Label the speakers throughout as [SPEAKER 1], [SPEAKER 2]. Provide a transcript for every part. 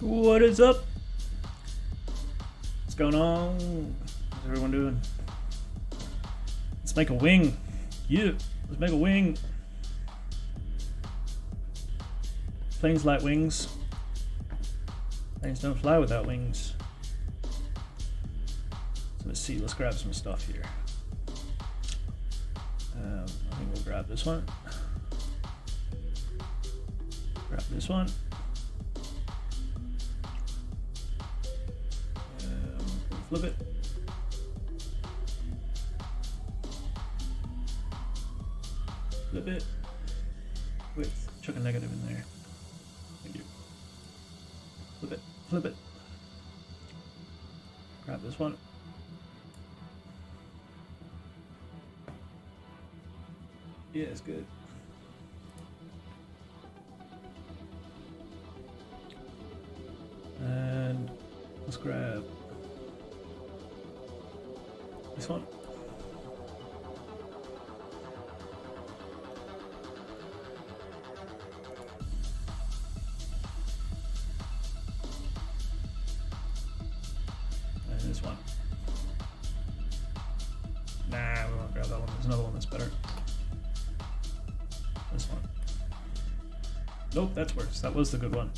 [SPEAKER 1] What is up? What's going on? How's everyone doing? Let's make a wing. Yeah, let's make a wing. Planes like wings. Planes don't fly without wings. So let's see, let's grab some stuff here. I think we'll grab this one. Grab this one. Flip it. Flip it. Width. Chuck a negative in there. Thank you. Flip it. Flip it. Grab this one. Yeah, it's good. And let's grab this one. And this one. Nah, we won't grab that one. There's another one that's better. This one. Nope, that's worse. That was the good one.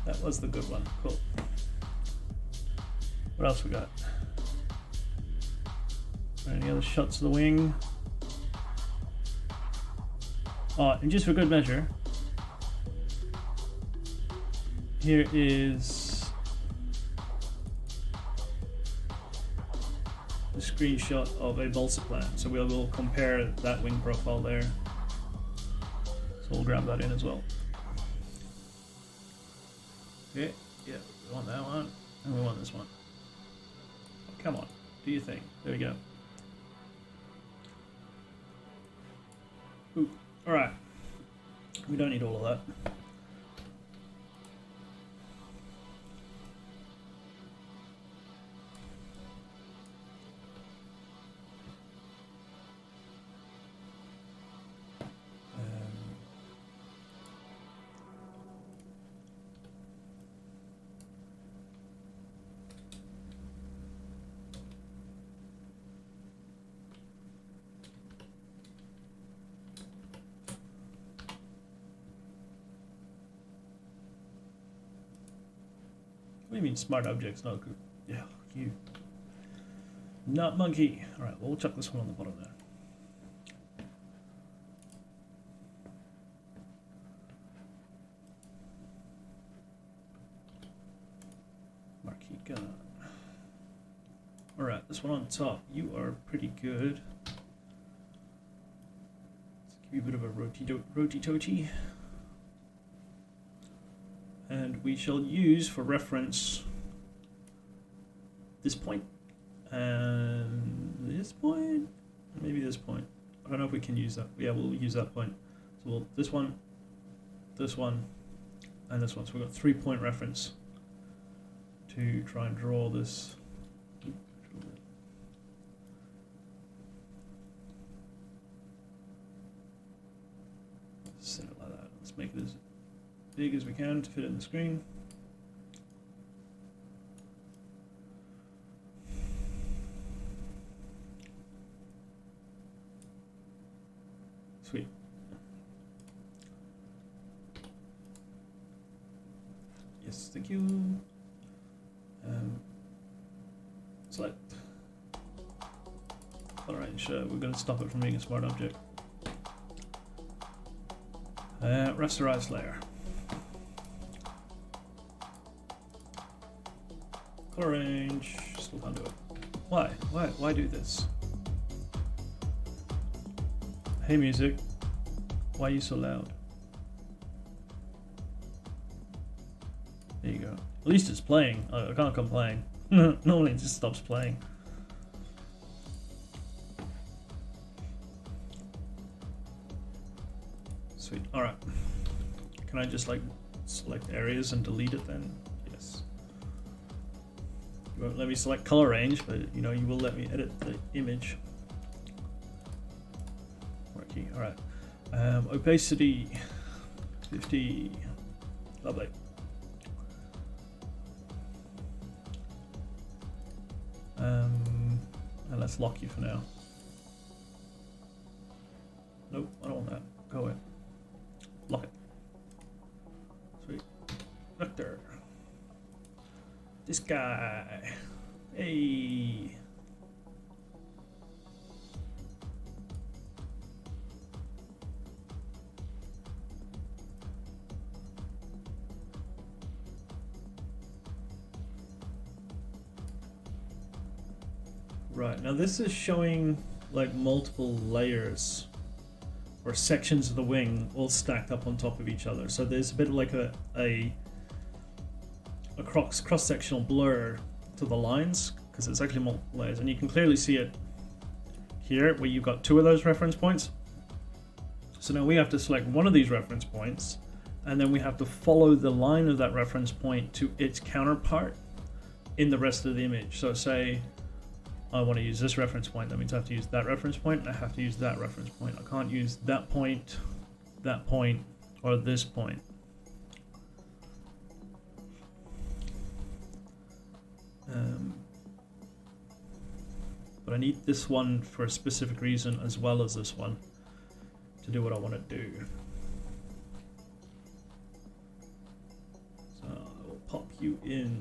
[SPEAKER 1] That was the good one. Cool. What else we got? Any other shots of the wing? Oh, and just for good measure, here is a screenshot of a balsa plan. So we will compare that wing profile there. So we'll grab that in as well. Okay, yeah, we want that one, and we want this one. Oh, come on, do your thing. There we go. Ooh, all right, we don't need all of that. What do you mean smart objects, not good? Yeah, you. Not monkey. Alright, well, we'll chuck this one on the bottom there. Marquee gun. Alright, this one on top. You are pretty good. Let's give you a bit of a roti-toti. And we shall use for reference this point and this point, maybe this point. I don't know if we can use that. Yeah, we'll use that point. So we'll this one, and this one. So we've got 3-point reference to try and draw this. Set it like that. Let's make it as big as we can to fit in the screen. Sweet. Yes, thank you. Select. Alright, sure, we're going to stop it from being a smart object. Rasterize layer. Color range, still can't do it. Why? Why do this? Hey music, why are you so loud? There you go. At least it's playing. I can't complain. Normally it just stops playing. Sweet, alright. Can I just like select areas and delete it then? Yes. You won't let me select color range, but you know, you will let me edit the image. Marquee, alright. Opacity 50. Lovely. And let's lock you for now. Nope, I don't want that. Go away. Lock it. Sweet. Vector. This guy. Hey. Right, now this is showing like multiple layers or sections of the wing all stacked up on top of each other. So there's a bit of like a cross-sectional blur to the lines because it's actually multiple layers, and you can clearly see it here where you've got two of those reference points. So now we have to select one of these reference points, and then we have to follow the line of that reference point to its counterpart in the rest of the image. So say I want to use this reference point, that means I have to use that reference point, and I have to use that reference point. I can't use that point, or this point. But I need this one for a specific reason as well as this one to do what I want to do. So I will pop you in.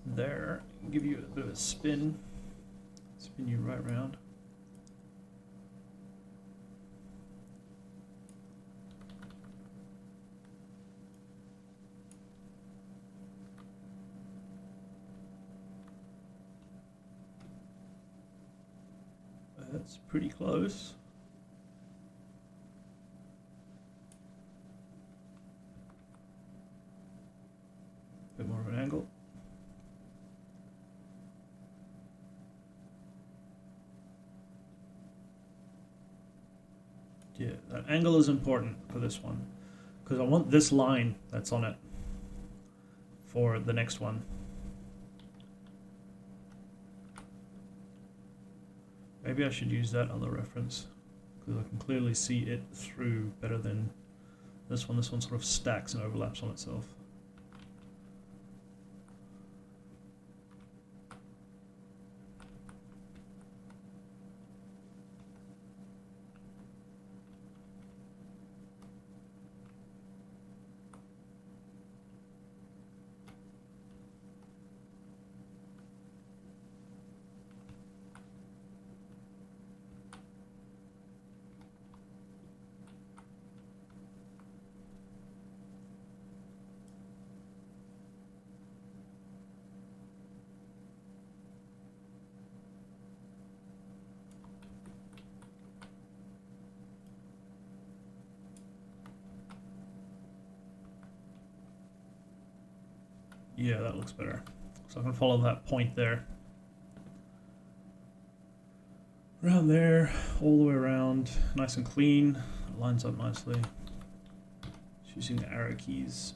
[SPEAKER 1] There, give you a bit of a spin you right around. That's pretty close. Bit more of an angle. Yeah, that angle is important for this one because I want this line that's on it for the next one. Maybe I should use that other reference because I can clearly see it through better than this one. This one sort of stacks and overlaps on itself. Yeah, that looks better. So I can follow that point there. Around there, all the way around, nice and clean. It lines up nicely. Just using the arrow keys.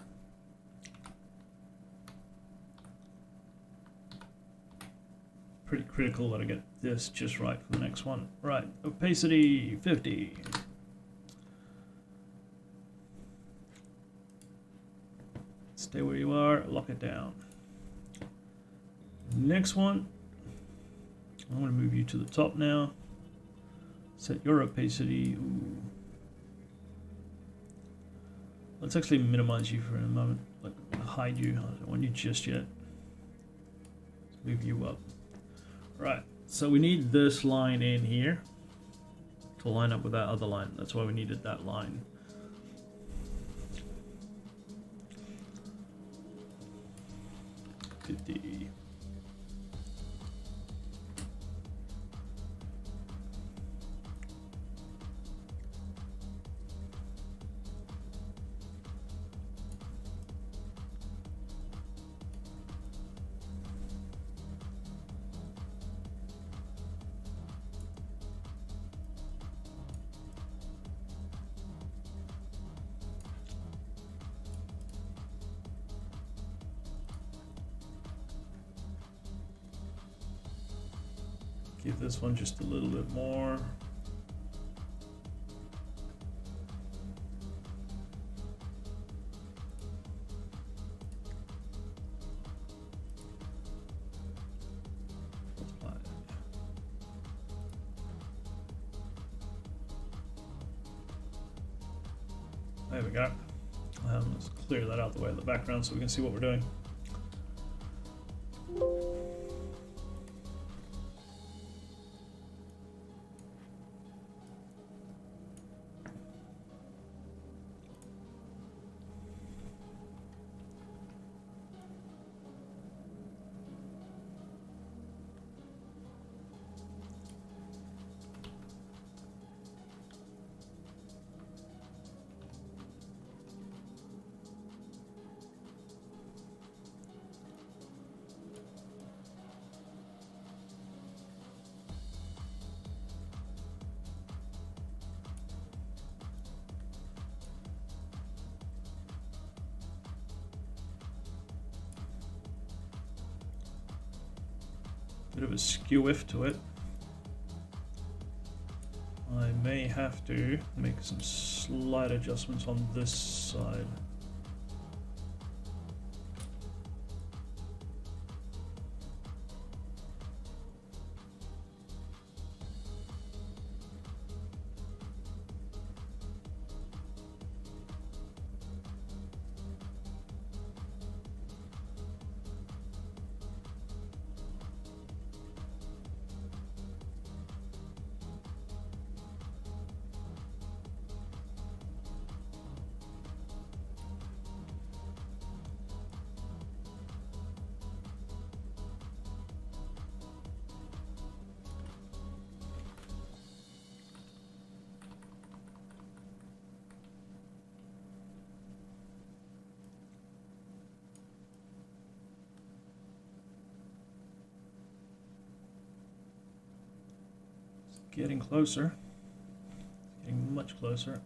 [SPEAKER 1] Pretty critical that I get this just right for the next one. Right, opacity 50. Stay where you are, lock it down. Next one, I'm going to move you to the top now. Set your opacity. Ooh. Let's actually minimize you for a moment, like hide you. I don't want you just yet. Let's move you up. Right, so we need this line in here to line up with that other line. That's why we needed that line. Give this one just a little bit more. There we go. Let's clear that out the way of the background so we can see what we're doing. Bit of a skew-if to it. I may have to make some slight adjustments on this side. Getting closer, getting much closer.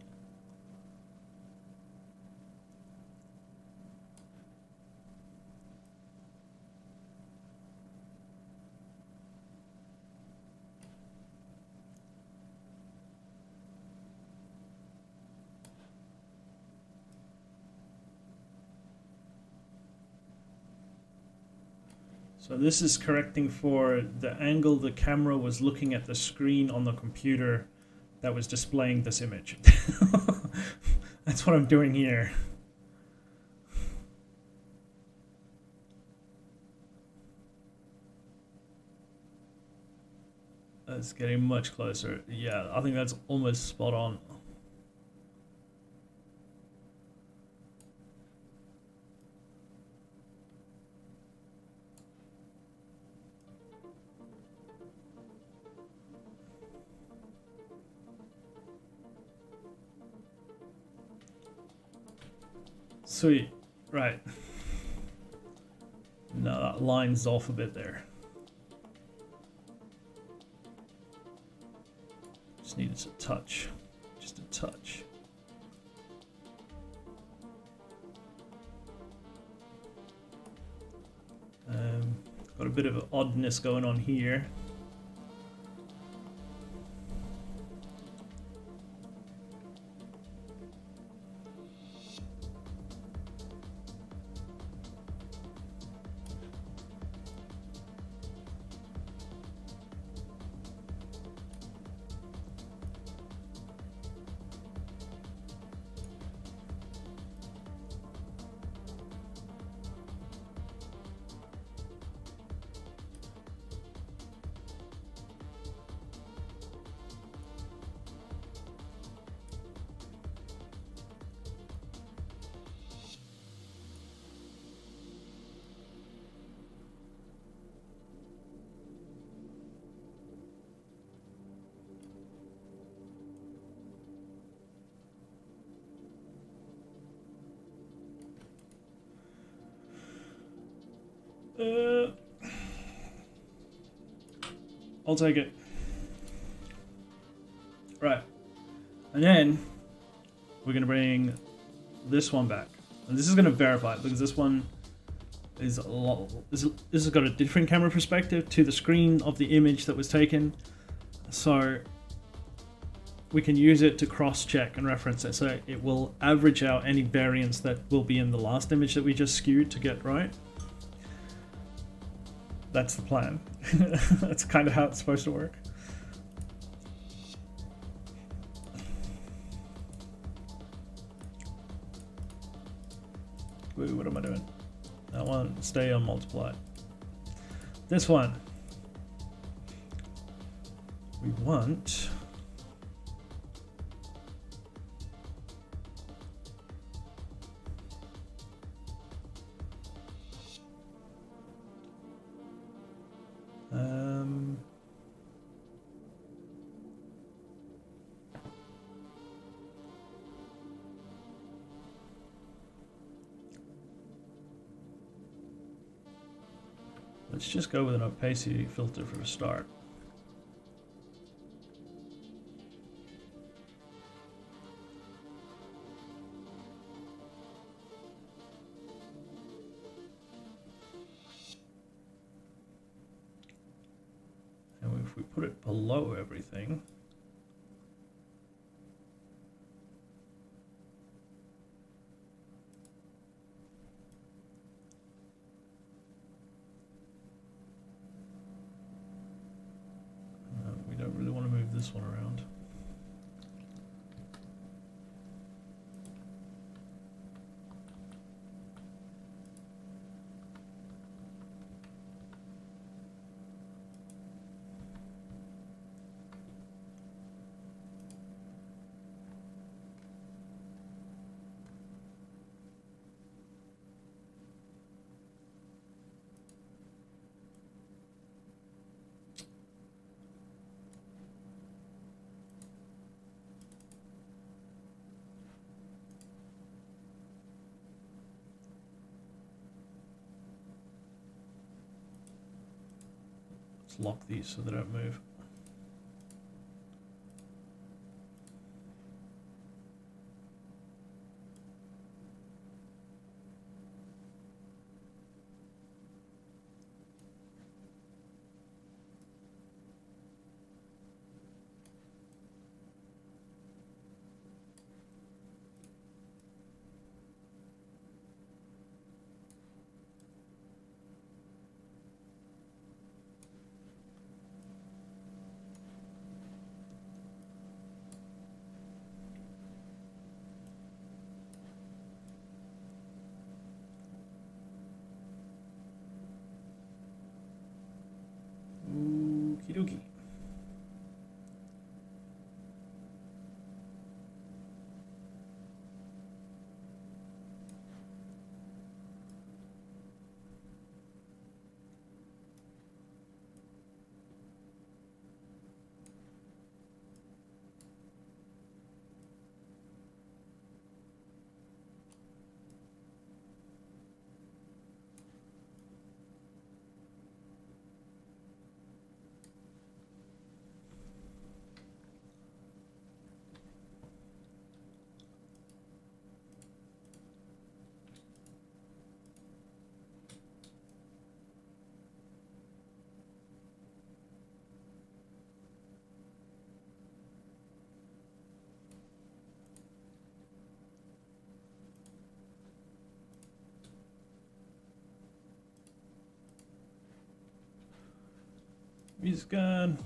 [SPEAKER 1] So this is correcting for the angle the camera was looking at the screen on the computer that was displaying this image. That's what I'm doing here. That's getting much closer. Yeah, I think that's almost spot on. Sweet, right. No, that line's off a bit there. Just needed a touch, just a touch. Got a bit of an oddness going on here. I'll take it. Right. And then we're going to bring this one back. And this is going to verify it because this one is a lot. This has got a different camera perspective to the screen of the image that was taken. So we can use it to cross-check and reference it. So it will average out any variance that will be in the last image that we just skewed to get right. That's the plan. That's kind of how it's supposed to work. Woo, what am I doing? That one, stay on multiply. This one, we want let's just go with an opacity filter for a start. And if we put it below everything, we don't really want to move this one around. Lock these so they don't move. Okie dokie. He's gone.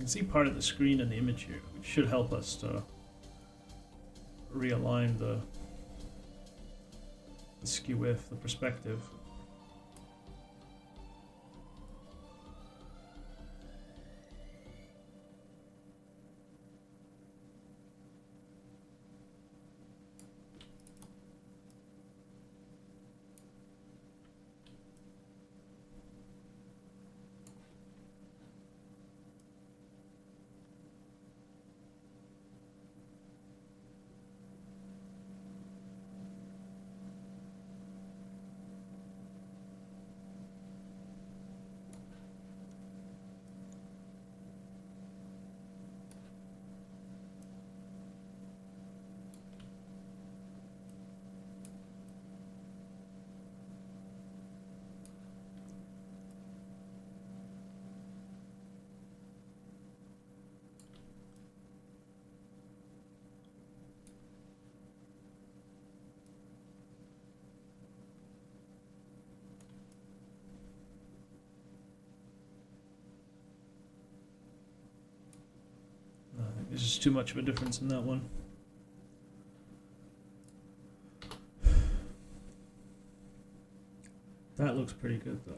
[SPEAKER 1] can see part of the screen in the image here, which should help us to realign the skew width, the perspective. There's just too much of a difference in that one. That looks pretty good though.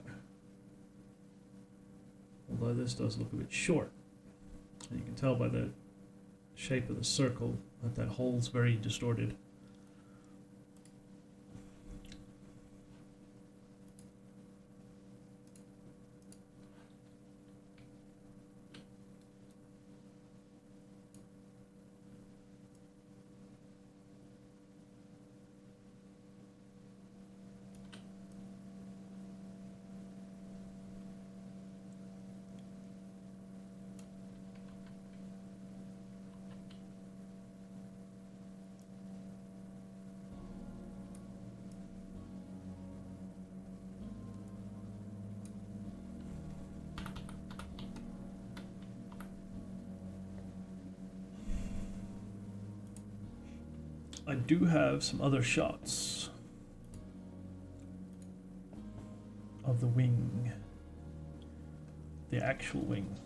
[SPEAKER 1] Although this does look a bit short. And you can tell by the shape of the circle that that hole's very distorted. I do have some other shots of the wing, the actual wing.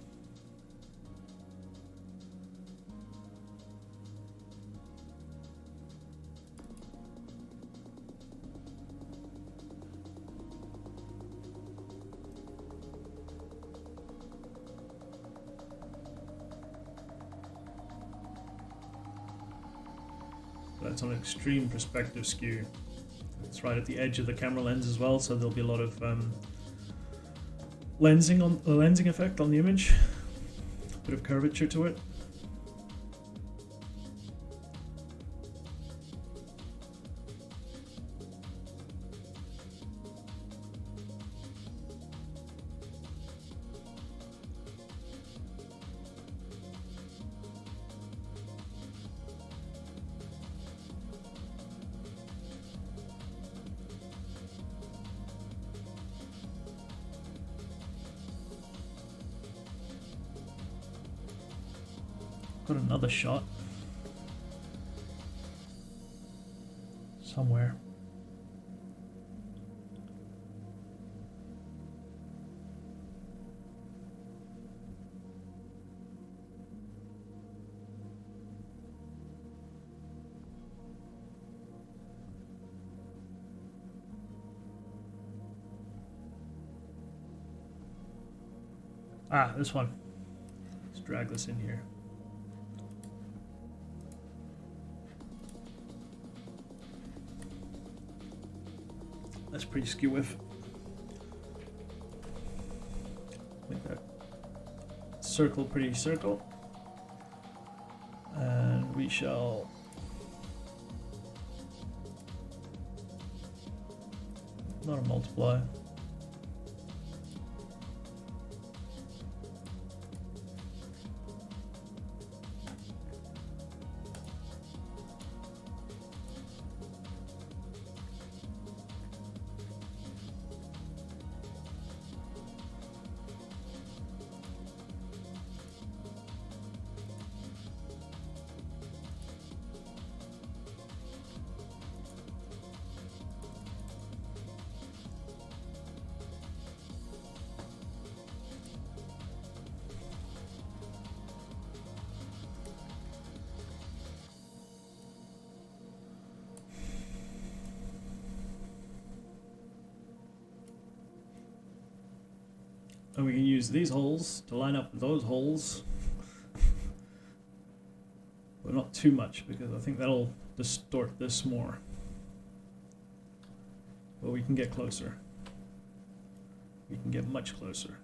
[SPEAKER 1] It's on an extreme perspective skew. It's right at the edge of the camera lens as well, so there'll be a lot of lensing effect on the image. A bit of curvature to it. Got another shot somewhere. Ah, this one. Let's drag this in here. That's pretty skew with. Make that circle pretty circle. And we shall not a multiply. And we can use these holes to line up with those holes. But not too much, because I think that'll distort this more. But we can get closer. We can get much closer.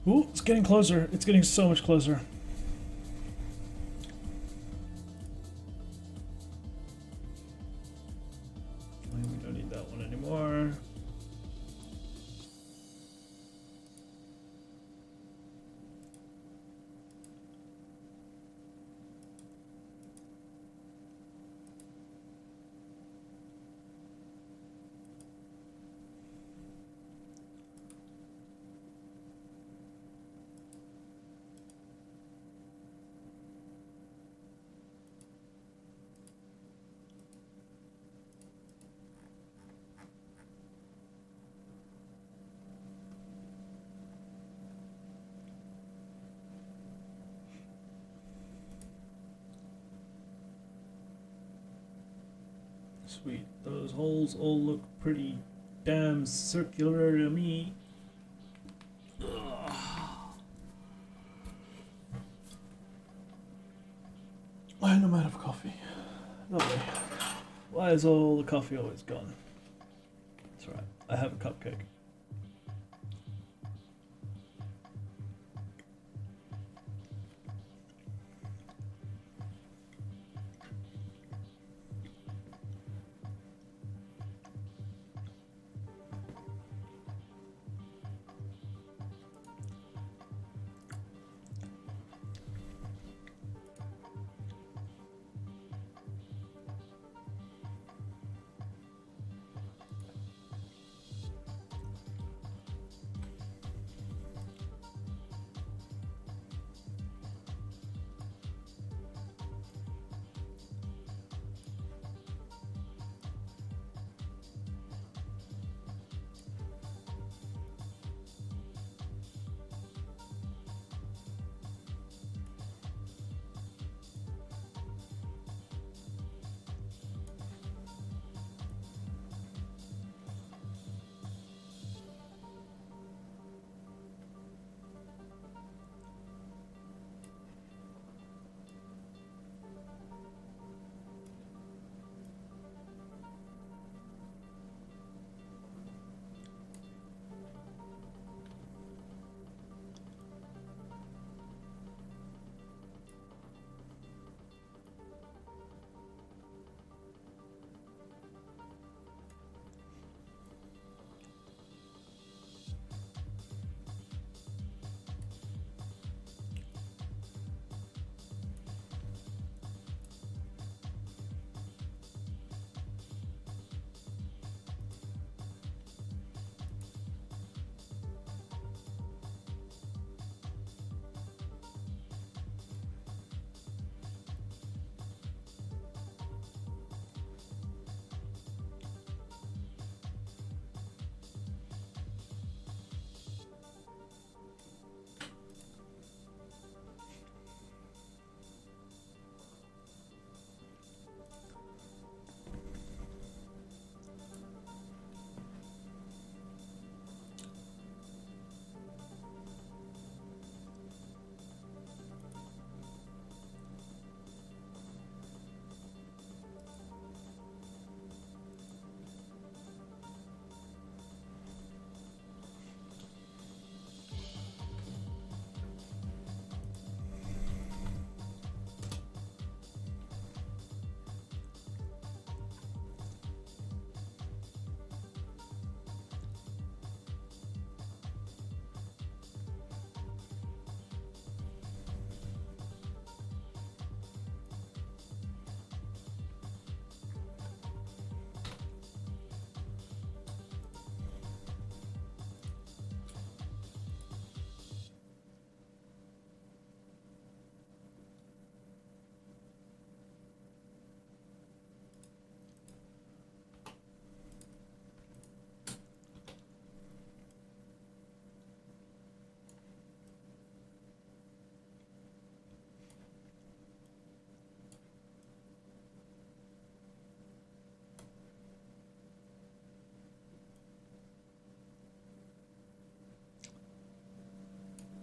[SPEAKER 1] Ooh, it's getting closer. It's getting so much closer. We don't need that one anymore. Sweet. Those holes all look pretty damn circular to me. Ugh. And I'm out of coffee. Lovely. Why is all the coffee always gone? That's right. I have a cupcake.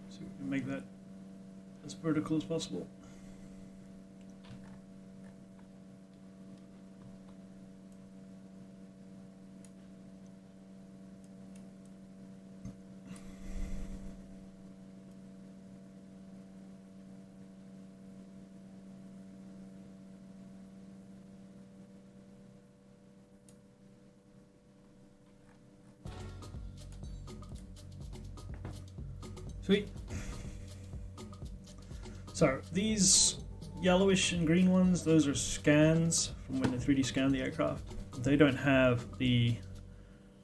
[SPEAKER 1] So we can make that as vertical as possible. Sweet. So these yellowish and green ones, those are scans from when they 3D scanned the aircraft. They don't have the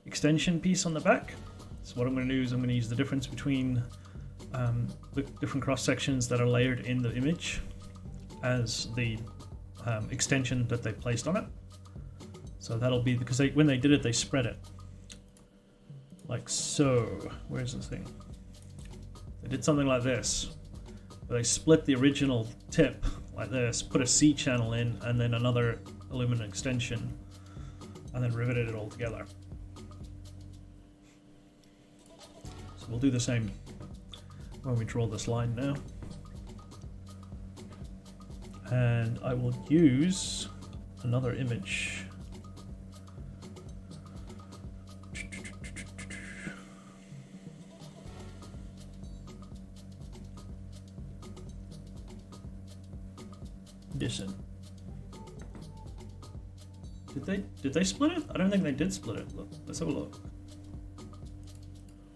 [SPEAKER 1] extension piece on the back. So what I'm going to do is I'm going to use the difference between the different cross sections that are layered in the image as the extension that they placed on it. So that'll be because when they did it, they spread it like so. Where's the thing? They did something like this. They split the original tip like this, put a C channel in, and then another aluminum extension, and then riveted it all together. So we'll do the same when we draw this line now. And I will use another image. Listen. Did they split it? I don't think they did split it. Look, let's have a look.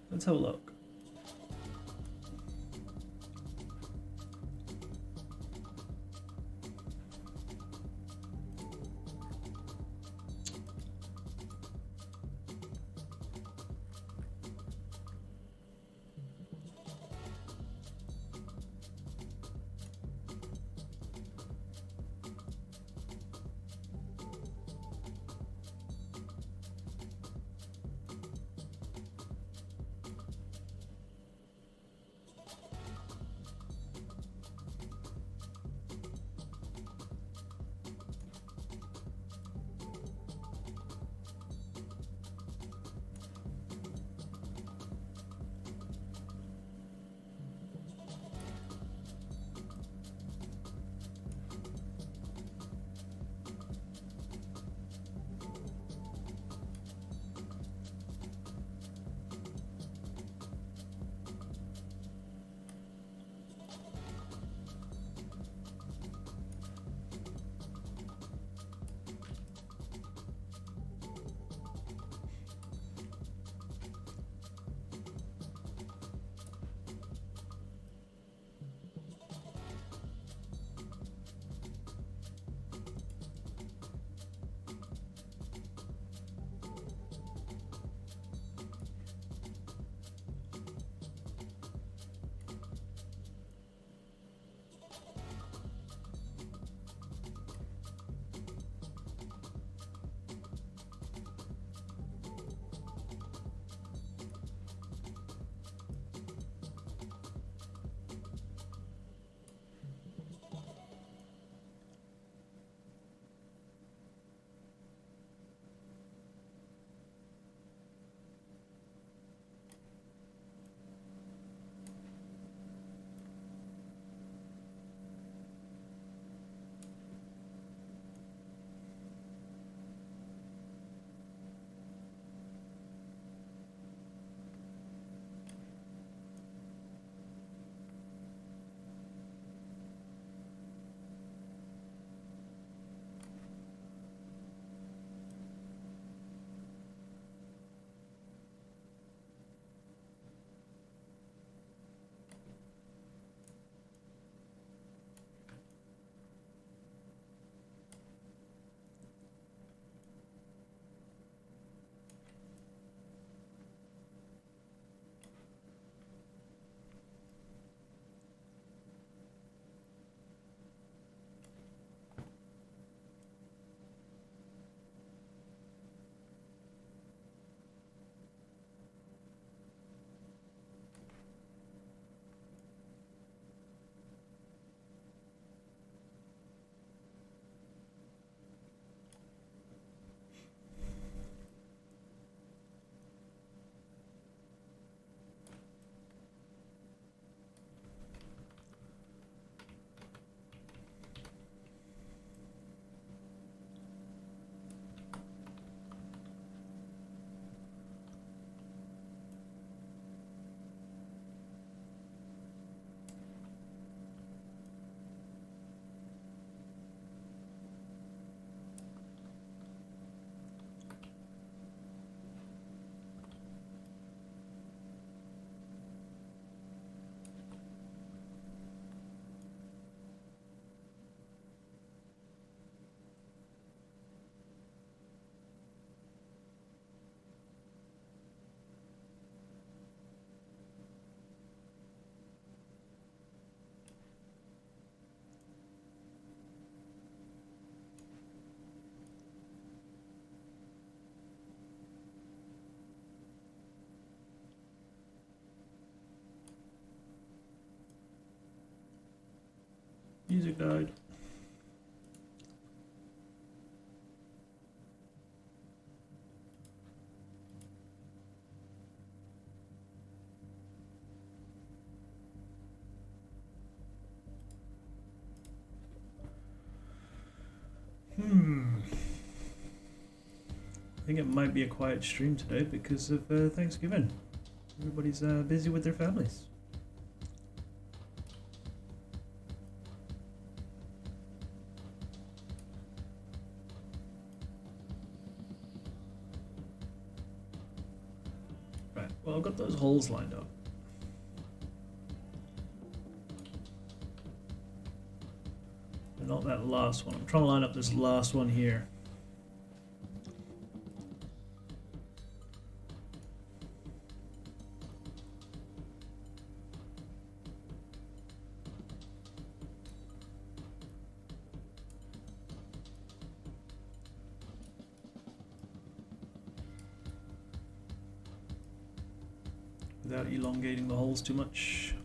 [SPEAKER 1] Let's have a look. Music died. I think it might be a quiet stream today because of Thanksgiving. Everybody's busy with their families. Right, well, I've got those holes lined up. But not that last one. I'm trying to line up this last one here. Without elongating the holes too much.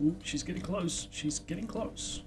[SPEAKER 1] Ooh, she's getting close. She's getting close.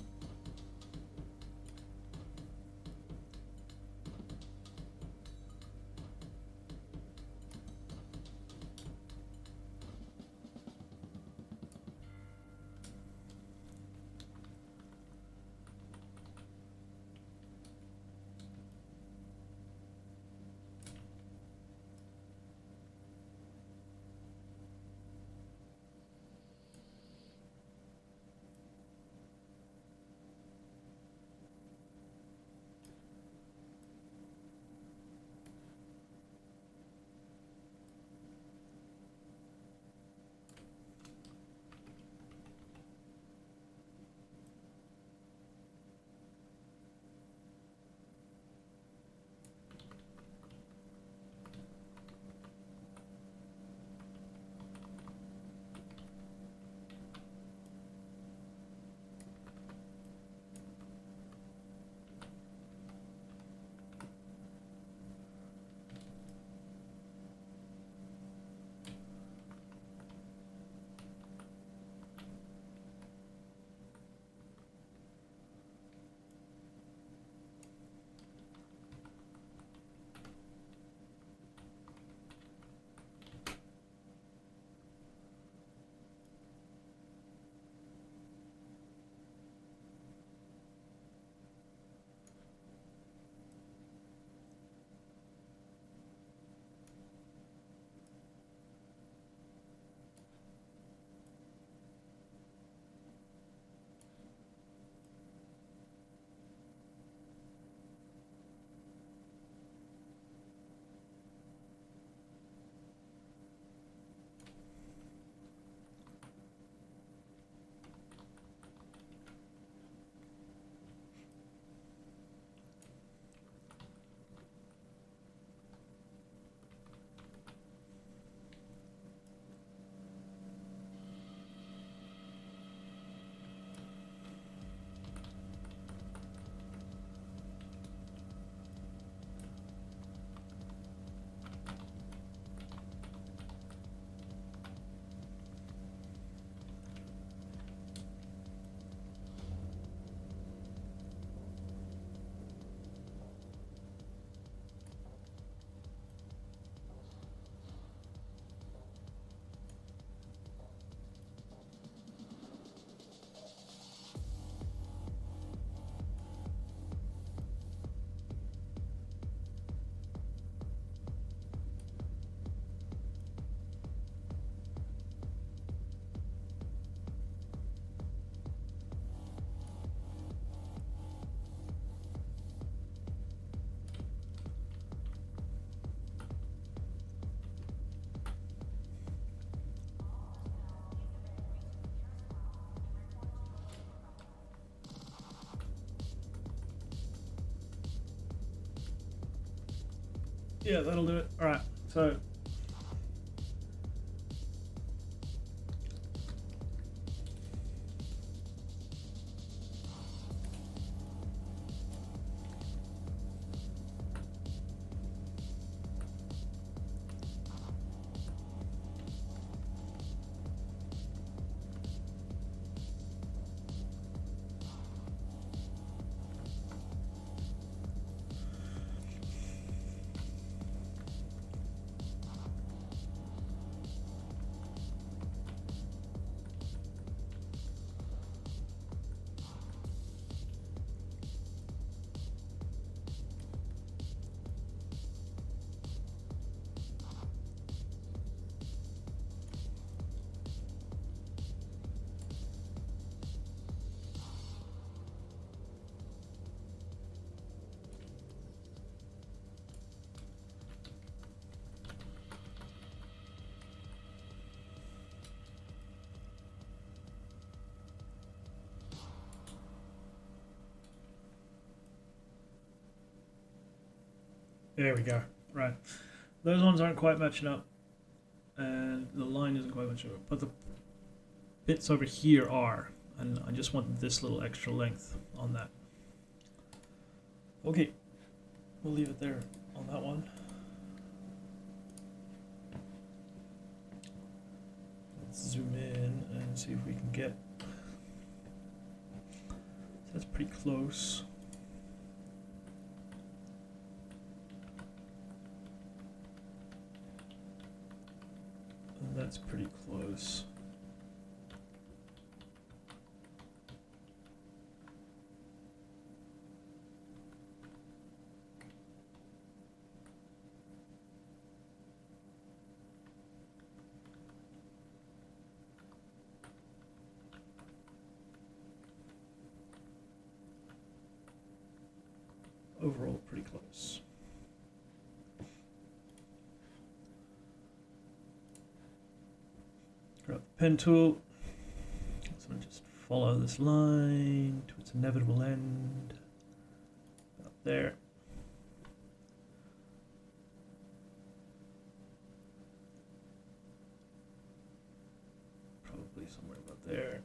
[SPEAKER 1] Yeah, that'll do it. All right, so there we go. Right, those ones aren't quite matching up, and the line isn't quite matching up, but the bits over here are, and I just want this little extra length on that. Okay, we'll leave it there on that one. Let's zoom in and see if we can get, that's pretty close. And that's pretty close. Overall, pretty close. Grab the pen tool. So just follow this line to its inevitable end. About there. Probably somewhere about there.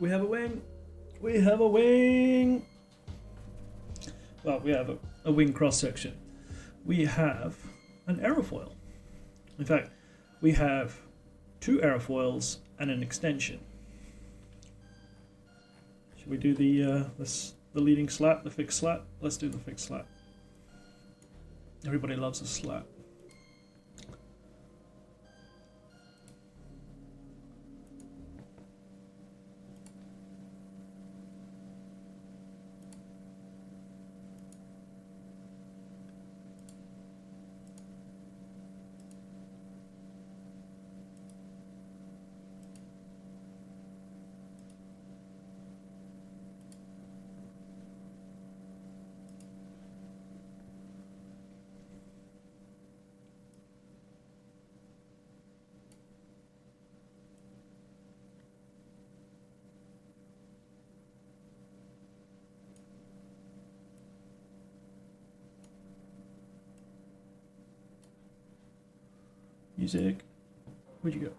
[SPEAKER 1] We have a wing. We have a wing. Well, we have a wing cross section. We have an aerofoil. In fact, we have 2 aerofoils and an extension. Should we do the leading slat, the fixed slat? Let's do the fixed slat. Everybody loves a slat. Music. Where'd you go?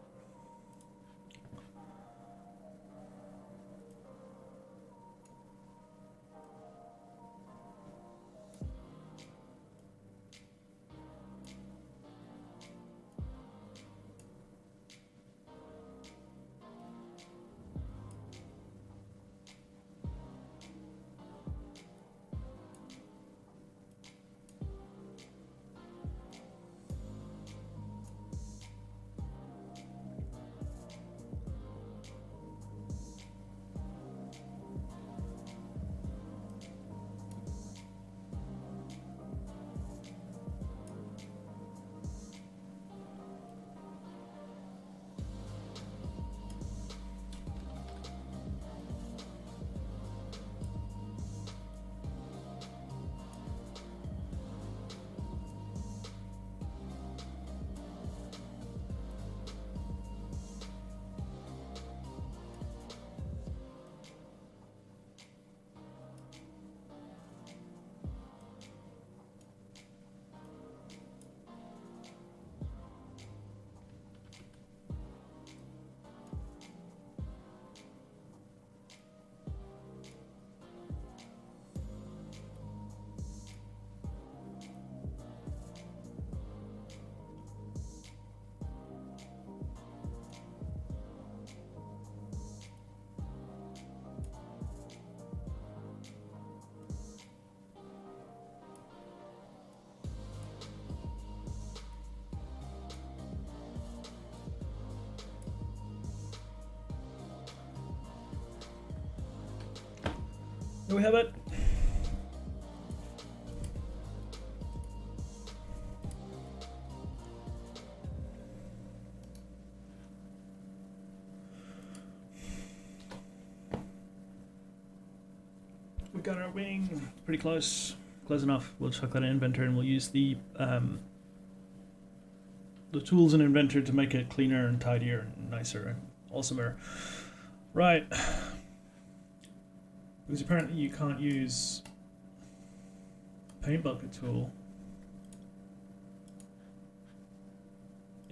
[SPEAKER 1] Do we have it? We got our wing. Pretty close. Close enough. We'll chuck that in Inventor and we'll use the tools in Inventor to make it cleaner and tidier and nicer and awesomer. Right. Because apparently you can't use paint bucket tool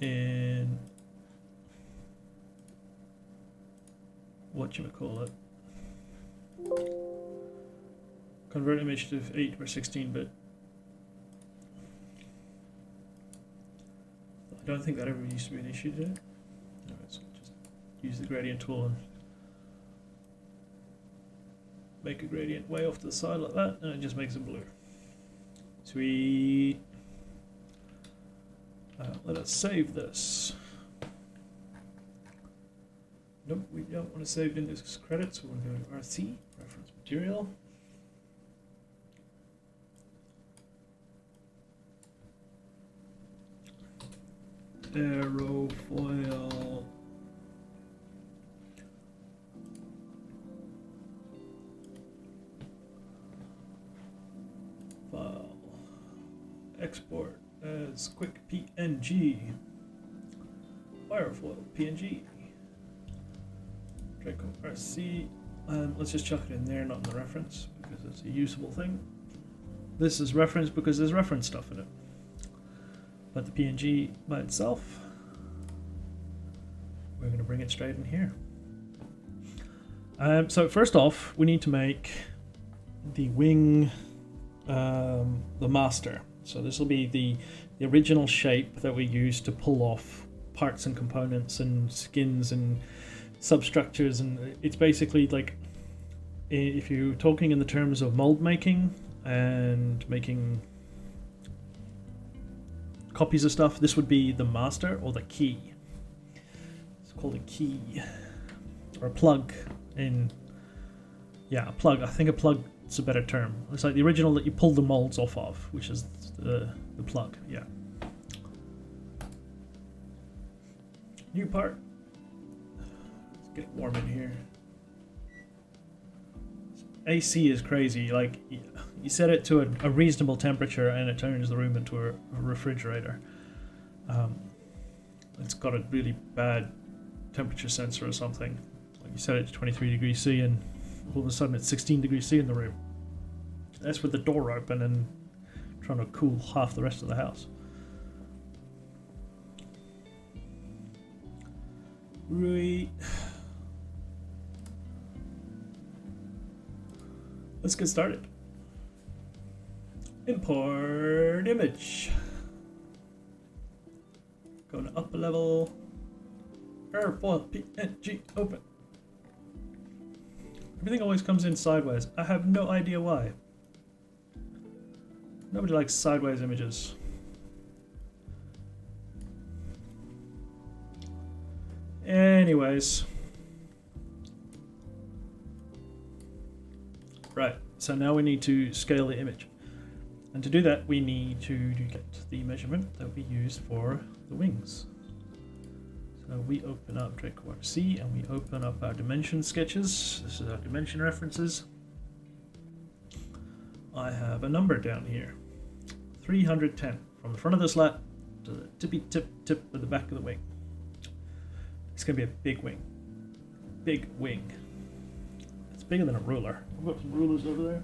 [SPEAKER 1] in whatchamacallit, convert image to 8 or 16-bit. I don't think that ever used to be an issue, did it? No, it's just use the gradient tool and make a gradient way off to the side like that, and it just makes it blue. Sweet. Let us save this. Nope, we don't want to save in this credits. We want to go to RC, reference material. Aerofoil. File. Export as quick PNG. Aerofoil PNG. Draco RC. Let's just chuck it in there, not in the reference, because it's a usable thing. This is reference because there's reference stuff in it. But the PNG by itself, we're going to bring it straight in here. So first off, we need to make the wing the master. So this will be the original shape that we use to pull off parts and components and skins and substructures, and it's basically like, if you're talking in the terms of mold making and making copies of stuff, this would be the master or the key. It's called a key or a plug a plug. I think a plug is a better term. It's like the original that you pull the molds off of, which is the plug. Yeah. New part. Let's get warm in here. AC is crazy. Like, you set it to a reasonable temperature and it turns the room into a refrigerator. It's got a really bad temperature sensor or something. Like, you set it to 23 degrees C and all of a sudden it's 16 degrees C in the room. That's with the door open and trying to cool half the rest of the house. Right. Let's get started. Import image. Going up a level. Airfoil PNG open. Everything always comes in sideways. I have no idea why. Nobody likes sideways images. Anyways. Right, so now we need to scale the image. And to do that, we need to get the measurement that we use for the wings. So we open up Draco RC and we open up our dimension sketches. This is our dimension references. I have a number down here. 310 from the front of the slat to the tippy tip of the back of the wing. It's going to be a big wing. Big wing. It's bigger than a ruler. I've got some rulers over there.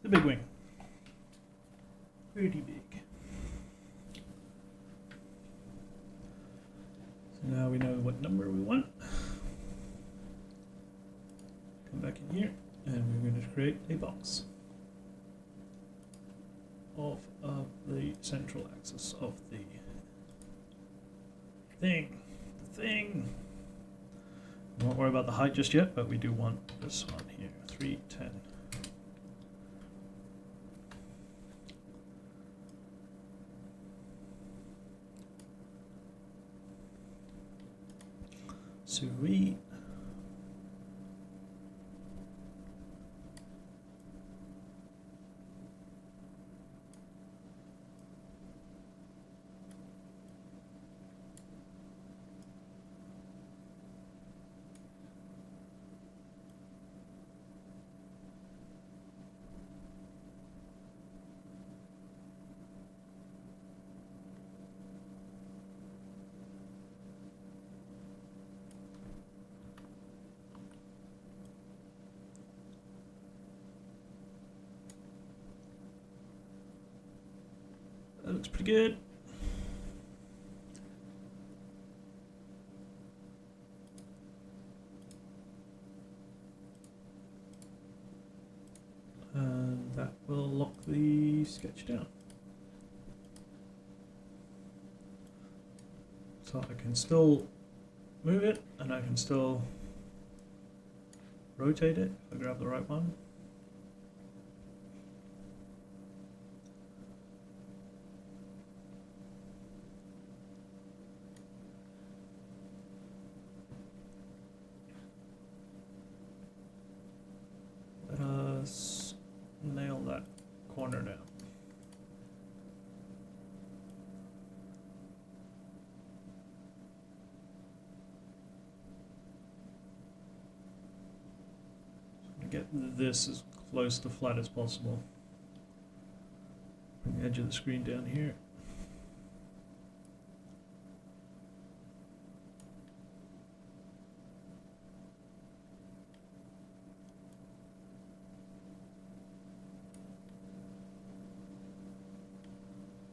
[SPEAKER 1] The big wing. Pretty big. So now we know what number we want. Come back in here and we're going to create a box off of the central axis of the thing. We won't worry about the height just yet, but we do want this one here, 310. Sweet. That looks pretty good. And that will lock the sketch down. So I can still move it and I can still rotate it if I grab the right one. Let us nail that corner down. Get this as close to flat as possible. Bring the edge of the screen down here.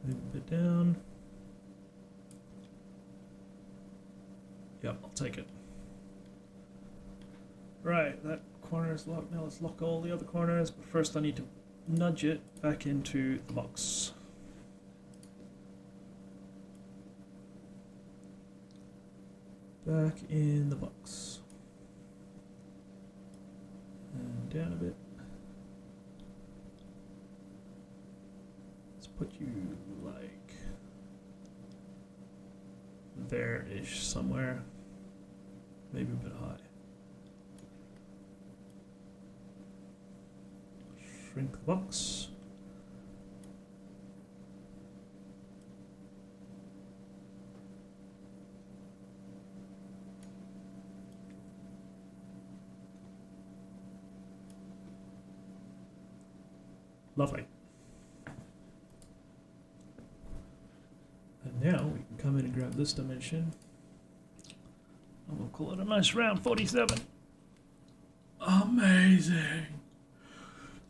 [SPEAKER 1] Move a bit down. Yep, I'll take it. Right, that corner is locked. Now let's lock all the other corners, but first I need to nudge it back into the box. Back in the box. And down a bit. Let's put you like there-ish somewhere. Maybe a bit high. Shrink the box. Lovely. And now we can come in and grab this dimension. And we'll call it a nice round 47. Amazing.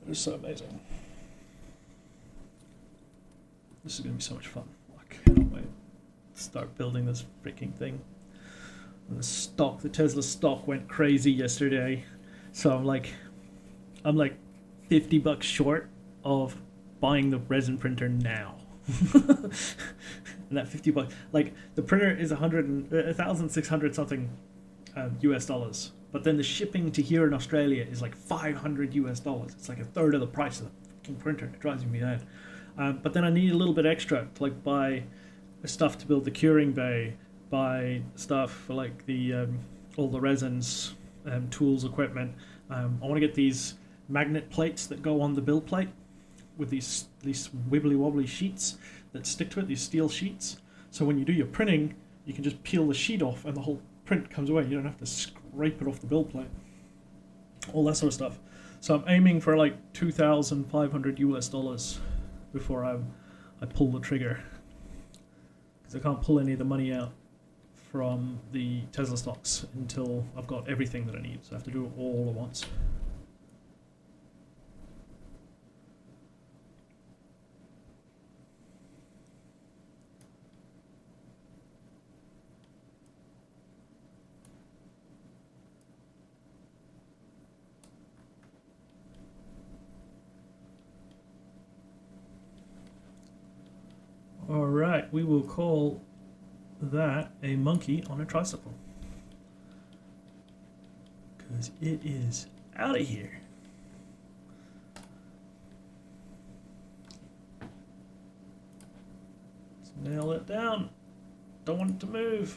[SPEAKER 1] That is so amazing. This is going to be so much fun. I cannot wait to start building this freaking thing. And the Tesla stock went crazy yesterday. So I'm like $50 short of buying the resin printer now. And that $50, like the printer is 1,600 something US dollars, but then the shipping to here in Australia is like $500 US dollars. It's like a third of the price of the fucking printer. It drives me mad. But then I need a little bit extra to like buy stuff to build the curing bay, buy stuff for like the all the resins, tools, equipment. I want to get these magnet plates that go on the build plate with these wibbly wobbly sheets that stick to it, these steel sheets. So when you do your printing, you can just peel the sheet off and the whole print comes away. You don't have to scrape it off the build plate. All that sort of stuff. So I'm aiming for like 2,500 US dollars before I pull the trigger. Because I can't pull any of the money out from the Tesla stocks until I've got everything that I need. So I have to do it all at once. Alright, we will call that a monkey on a tricycle. Because it is out of here. Let's nail it down. Don't want it to move.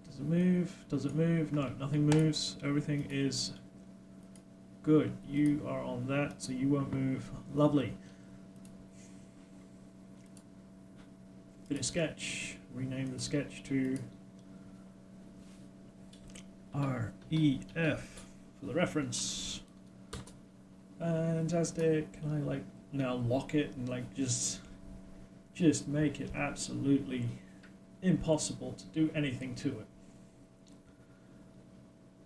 [SPEAKER 1] Does it move? Does it move? No, nothing moves. Everything is good. You are on that, so you won't move. Lovely. Finish sketch. Rename the sketch to REF for the reference. Fantastic. Can I like now lock it and like just make it absolutely impossible to do anything to it?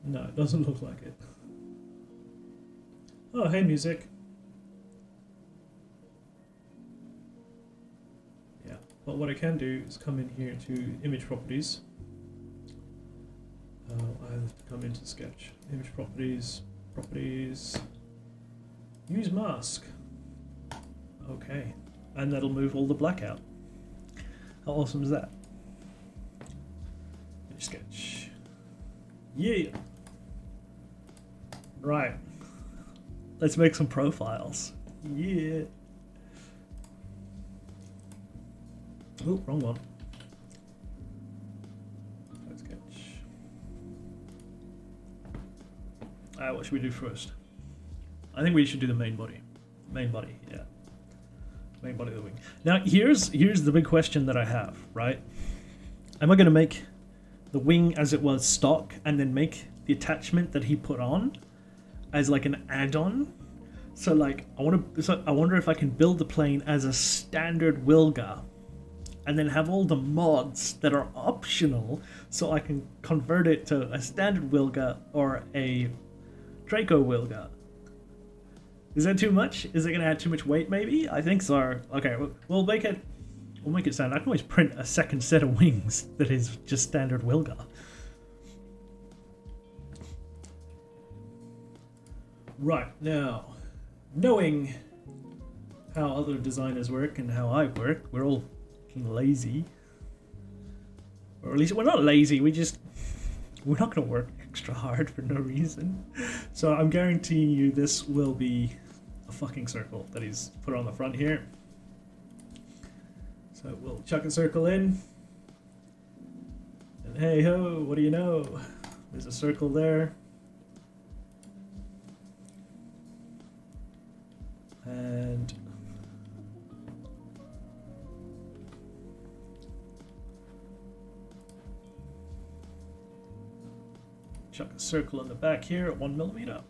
[SPEAKER 1] No, it doesn't look like it. Oh, hey, music. Yeah, but what I can do is come in here to image properties. I have to come into sketch. Image properties, use mask. Okay, and that'll move all the black out. How awesome is that? Image sketch. Yeah. Right. Let's make some profiles. Yeah. Oh, wrong one. Let's sketch. What should we do first? I think we should do the main body. Main body, yeah. Main body of the wing. Now, here's the big question that I have, right? Am I going to make the wing as it was stock and then make the attachment that he put on as like an add-on. So like I wonder if I can build the plane as a standard Wilga and then have all the mods that are optional so I can convert it to a standard Wilga or a Draco Wilga. Is that too much? Is it going to add too much weight maybe? I think so. Okay, we'll make it sound. I can always print a second set of wings that is just standard Wilga. Right, now, knowing how other designers work and how I work, we're all fucking lazy. Or at least we're not lazy, we're not going to work extra hard for no reason. So I'm guaranteeing you this will be a fucking circle that he's put on the front here. So we'll chuck a circle in. And hey ho, what do you know? There's a circle there. And chuck a circle in the back here at 1 millimeter.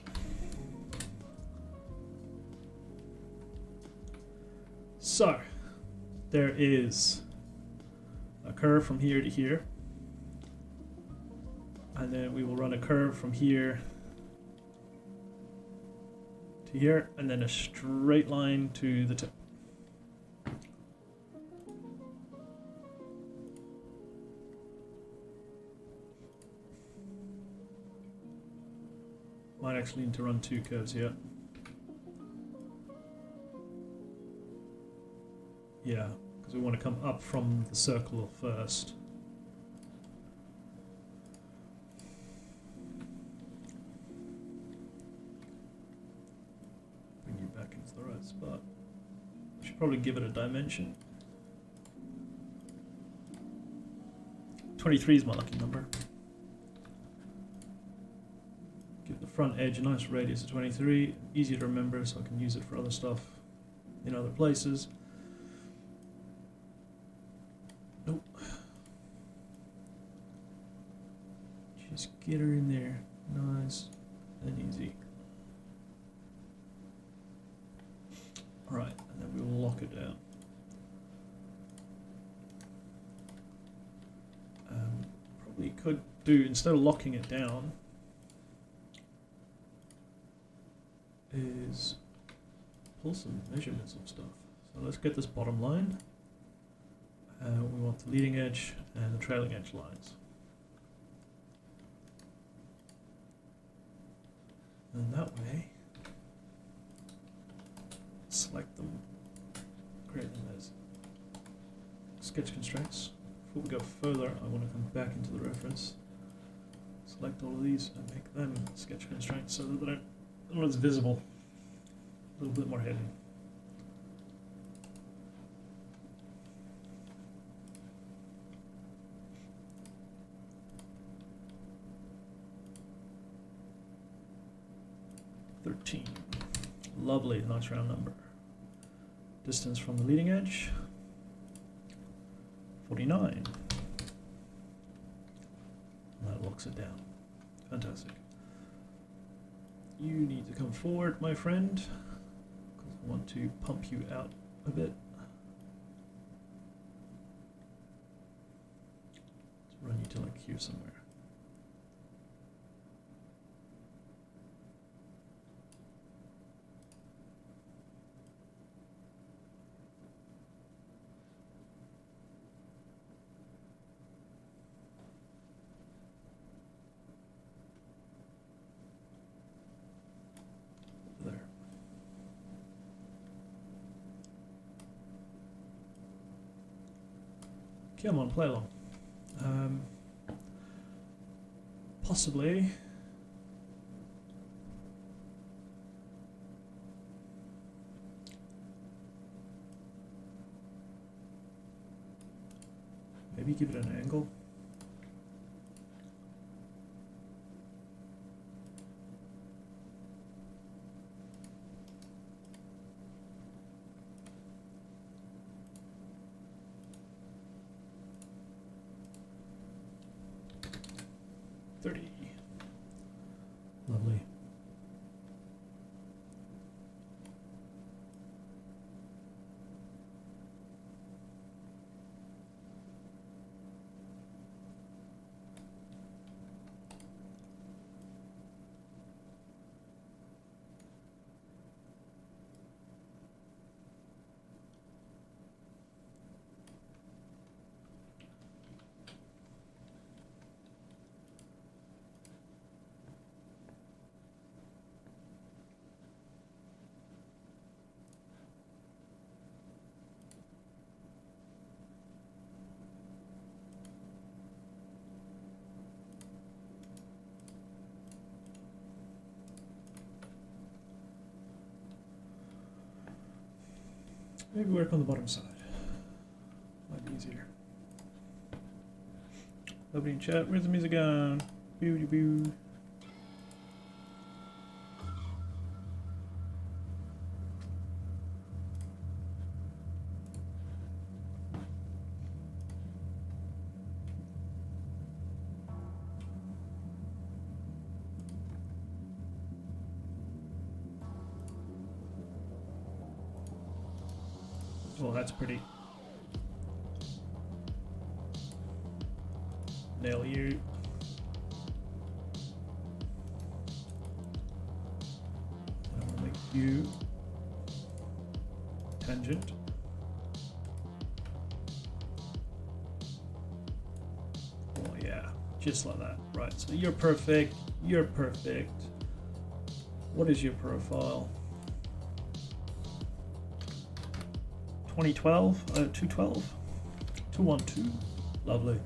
[SPEAKER 1] So there is a curve from here to here, and then we will run a curve from here to here, and then a straight line to the tip. Might actually need to run 2 curves here. Yeah, because we want to come up from the circle first. Bring you back into the right spot. We should probably give it a dimension. 23 is my lucky number. Give the front edge a nice radius of 23. Easy to remember so I can use it for other stuff in other places. Nope. Just get her in there. Nice and easy. Alright, and then we will lock it down. Probably could do, instead of locking it down, is pull some measurements of stuff. So let's get this bottom line. We want the leading edge and the trailing edge lines. And that way, select them, create them as sketch constraints. Before we go further, I want to come back into the reference, select all of these and make them sketch constraints so that it's visible, a little bit more hidden. Lovely, nice round number. Distance from the leading edge, 49. And that locks it down. Fantastic. You need to come forward, my friend, because I want to pump you out a bit. Let's run you to like here somewhere. Come on, play along. Possibly. Maybe give it an angle. Maybe work on the bottom side. Might be easier. Nobody in chat. Where's the music gone? Boo boo. Well, that's pretty. Nail you. I will make you tangent. Oh yeah, just like that. Right, so you're perfect. You're perfect. What is your profile? 2012, 212, 212. Lovely.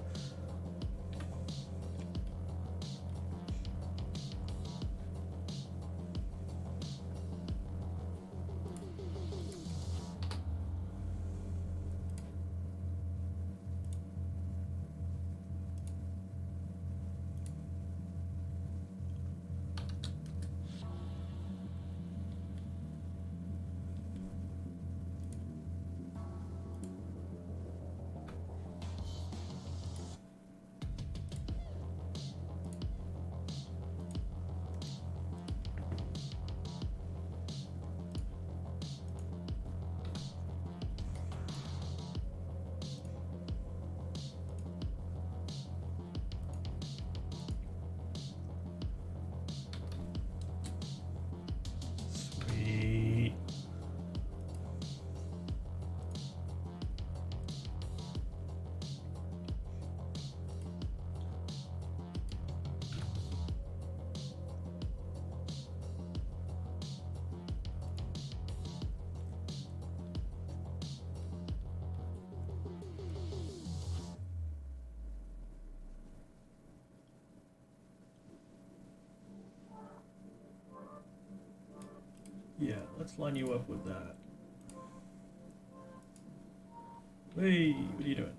[SPEAKER 1] Yeah, let's line you up with that. Hey, what are you doing?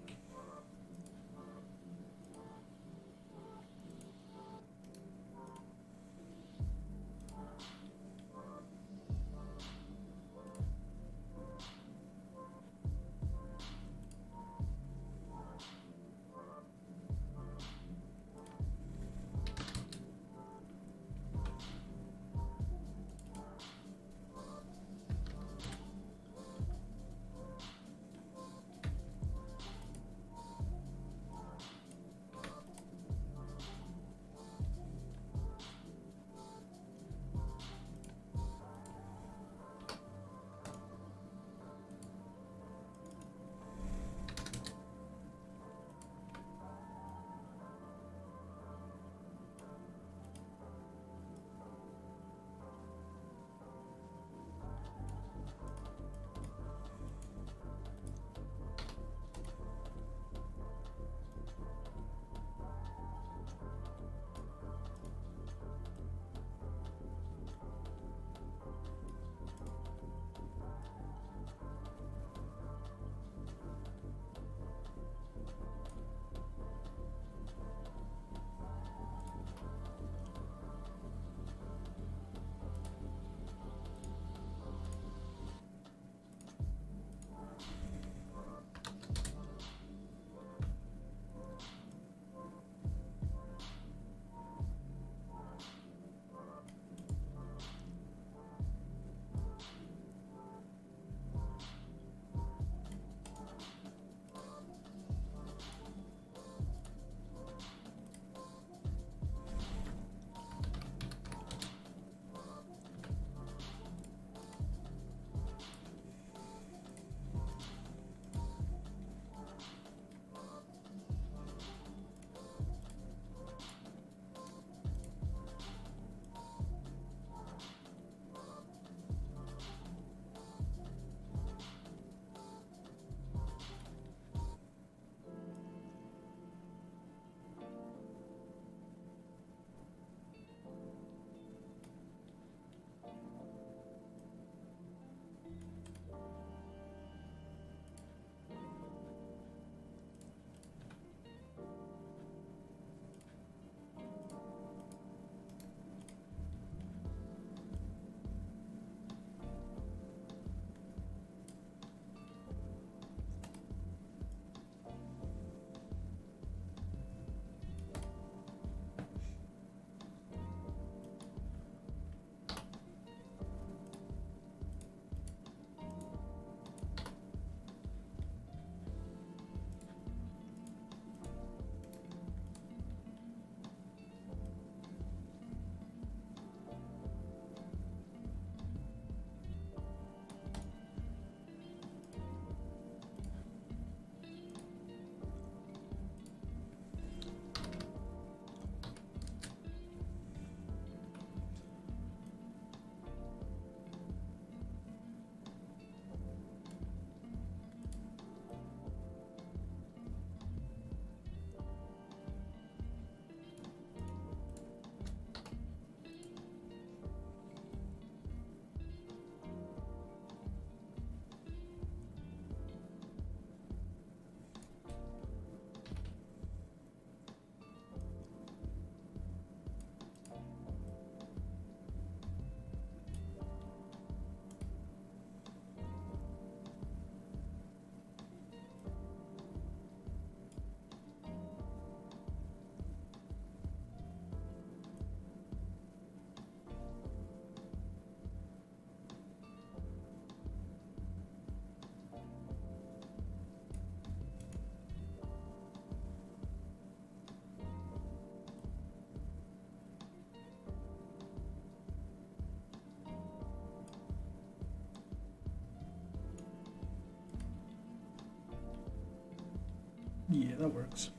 [SPEAKER 1] Yeah, that works.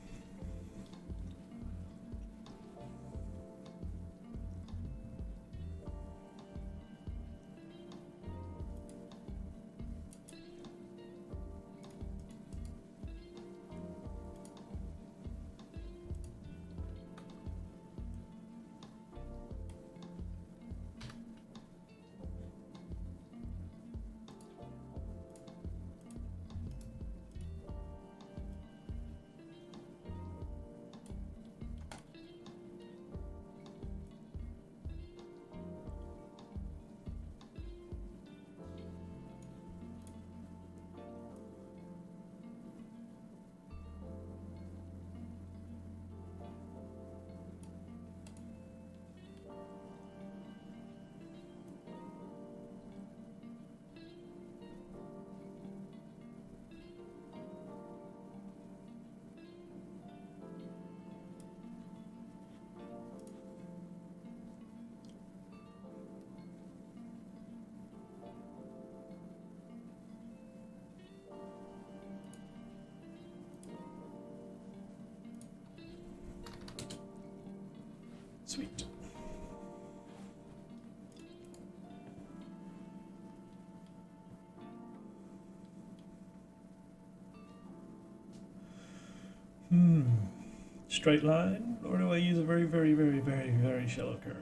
[SPEAKER 1] Sweet. Straight line, or do I use a very, very, very, very, very shallow curve?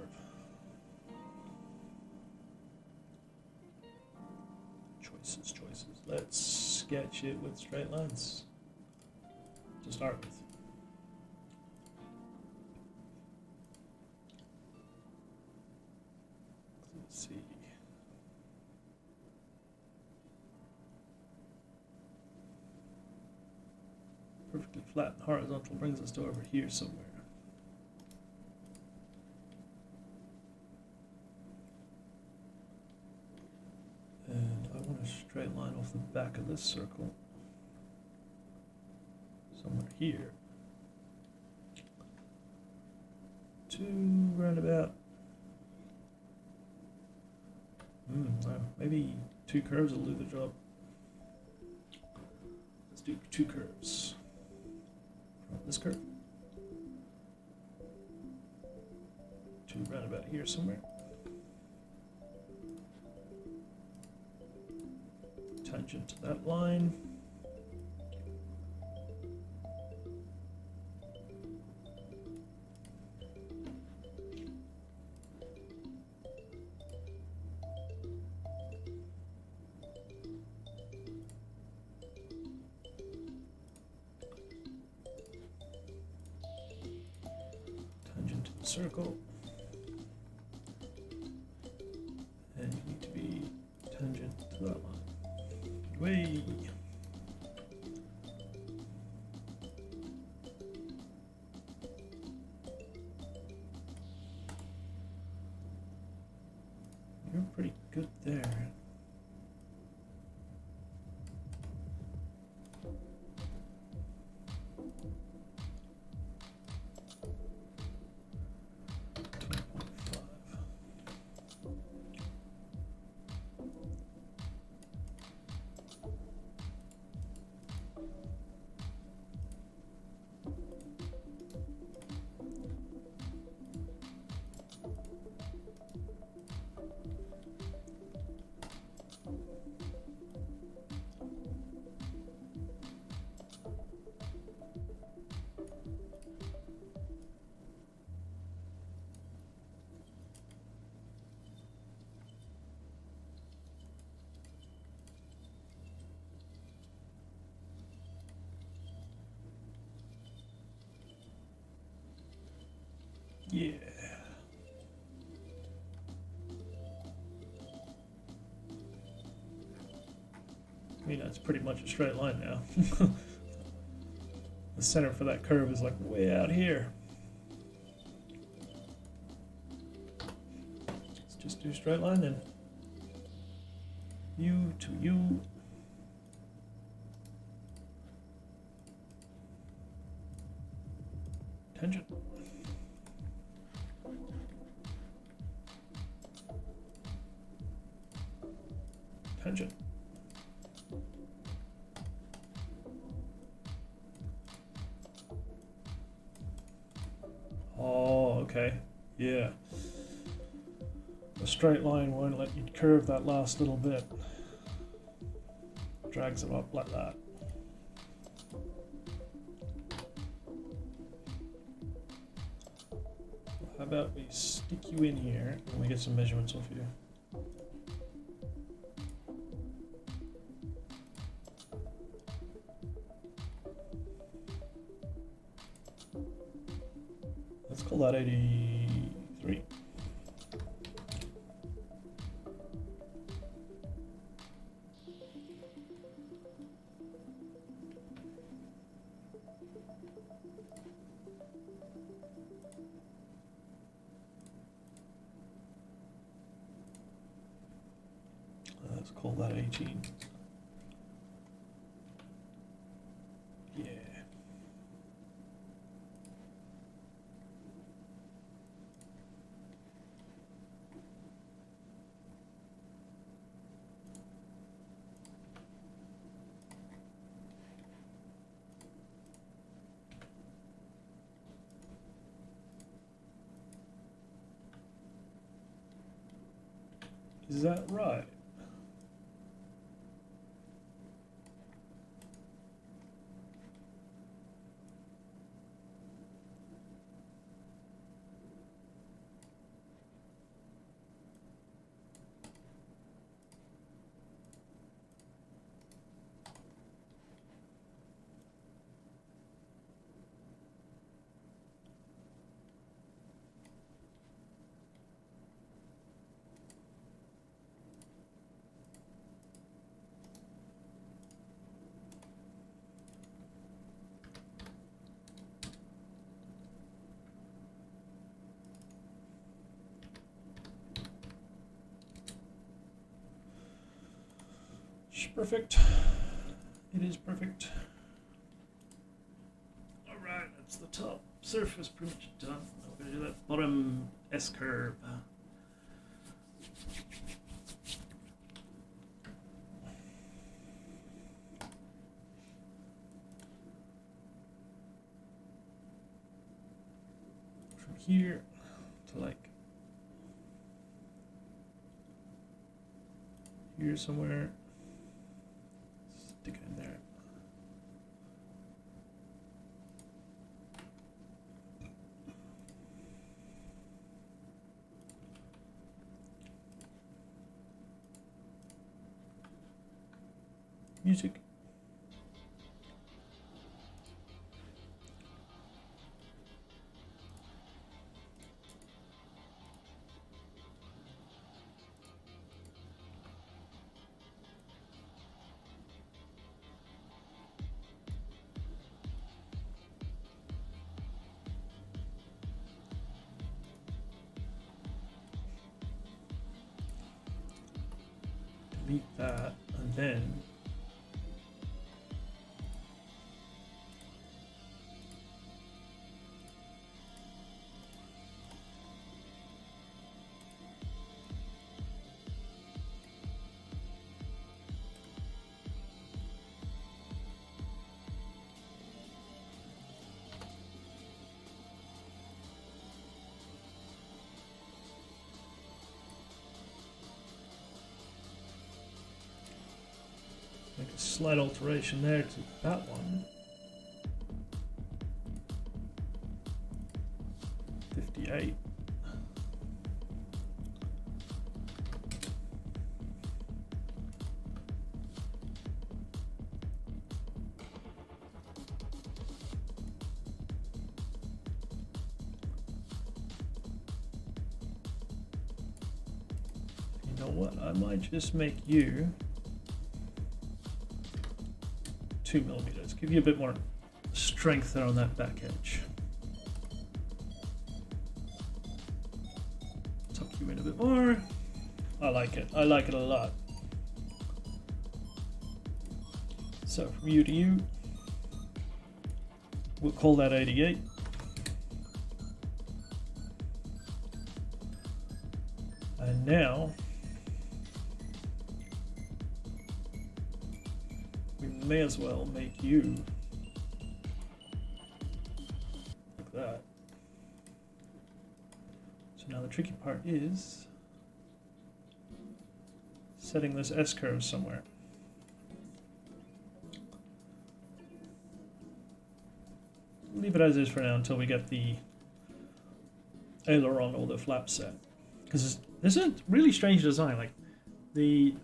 [SPEAKER 1] Choices, choices. Let's sketch it with straight lines to start with. Let's see. Perfectly flat and horizontal brings us to over here somewhere. And I want a straight line off the back of this circle. Somewhere here. To roundabout. Maybe two curves will do the job. Let's do two curves. This curve. To roundabout here somewhere. Tangent to that line. Circle, and you need to be tangent to that line. Way. You're pretty good there. Yeah. I mean, that's pretty much a straight line now. The center for that curve is like way out here. Let's just do a straight line then. U to U. Tangent. Tangent. Oh, okay. Yeah. The straight line won't let you curve that last little bit. Drags it up like that. How about we stick you in here and we get some measurements off you. Let's call that 83. Let's call that 18. Yeah. Is that right? Perfect. It is perfect. Alright, that's the top surface pretty much done. I'm going to do that bottom S curve. From here to like here somewhere. Stick it in there. Music. Delete that, and then make a slight alteration there to that one. 58. You know what? I might just make you 2 millimeters. Give you a bit more strength there on that back edge. Tuck you in a bit more. I like it. I like it a lot. So from you to you, we'll call that 88. And now we may as well make you like that. the tricky part is setting this S-curve somewhere. Leave it as is for now until we get the aileron or the flap set. Because this is a really strange design. Like the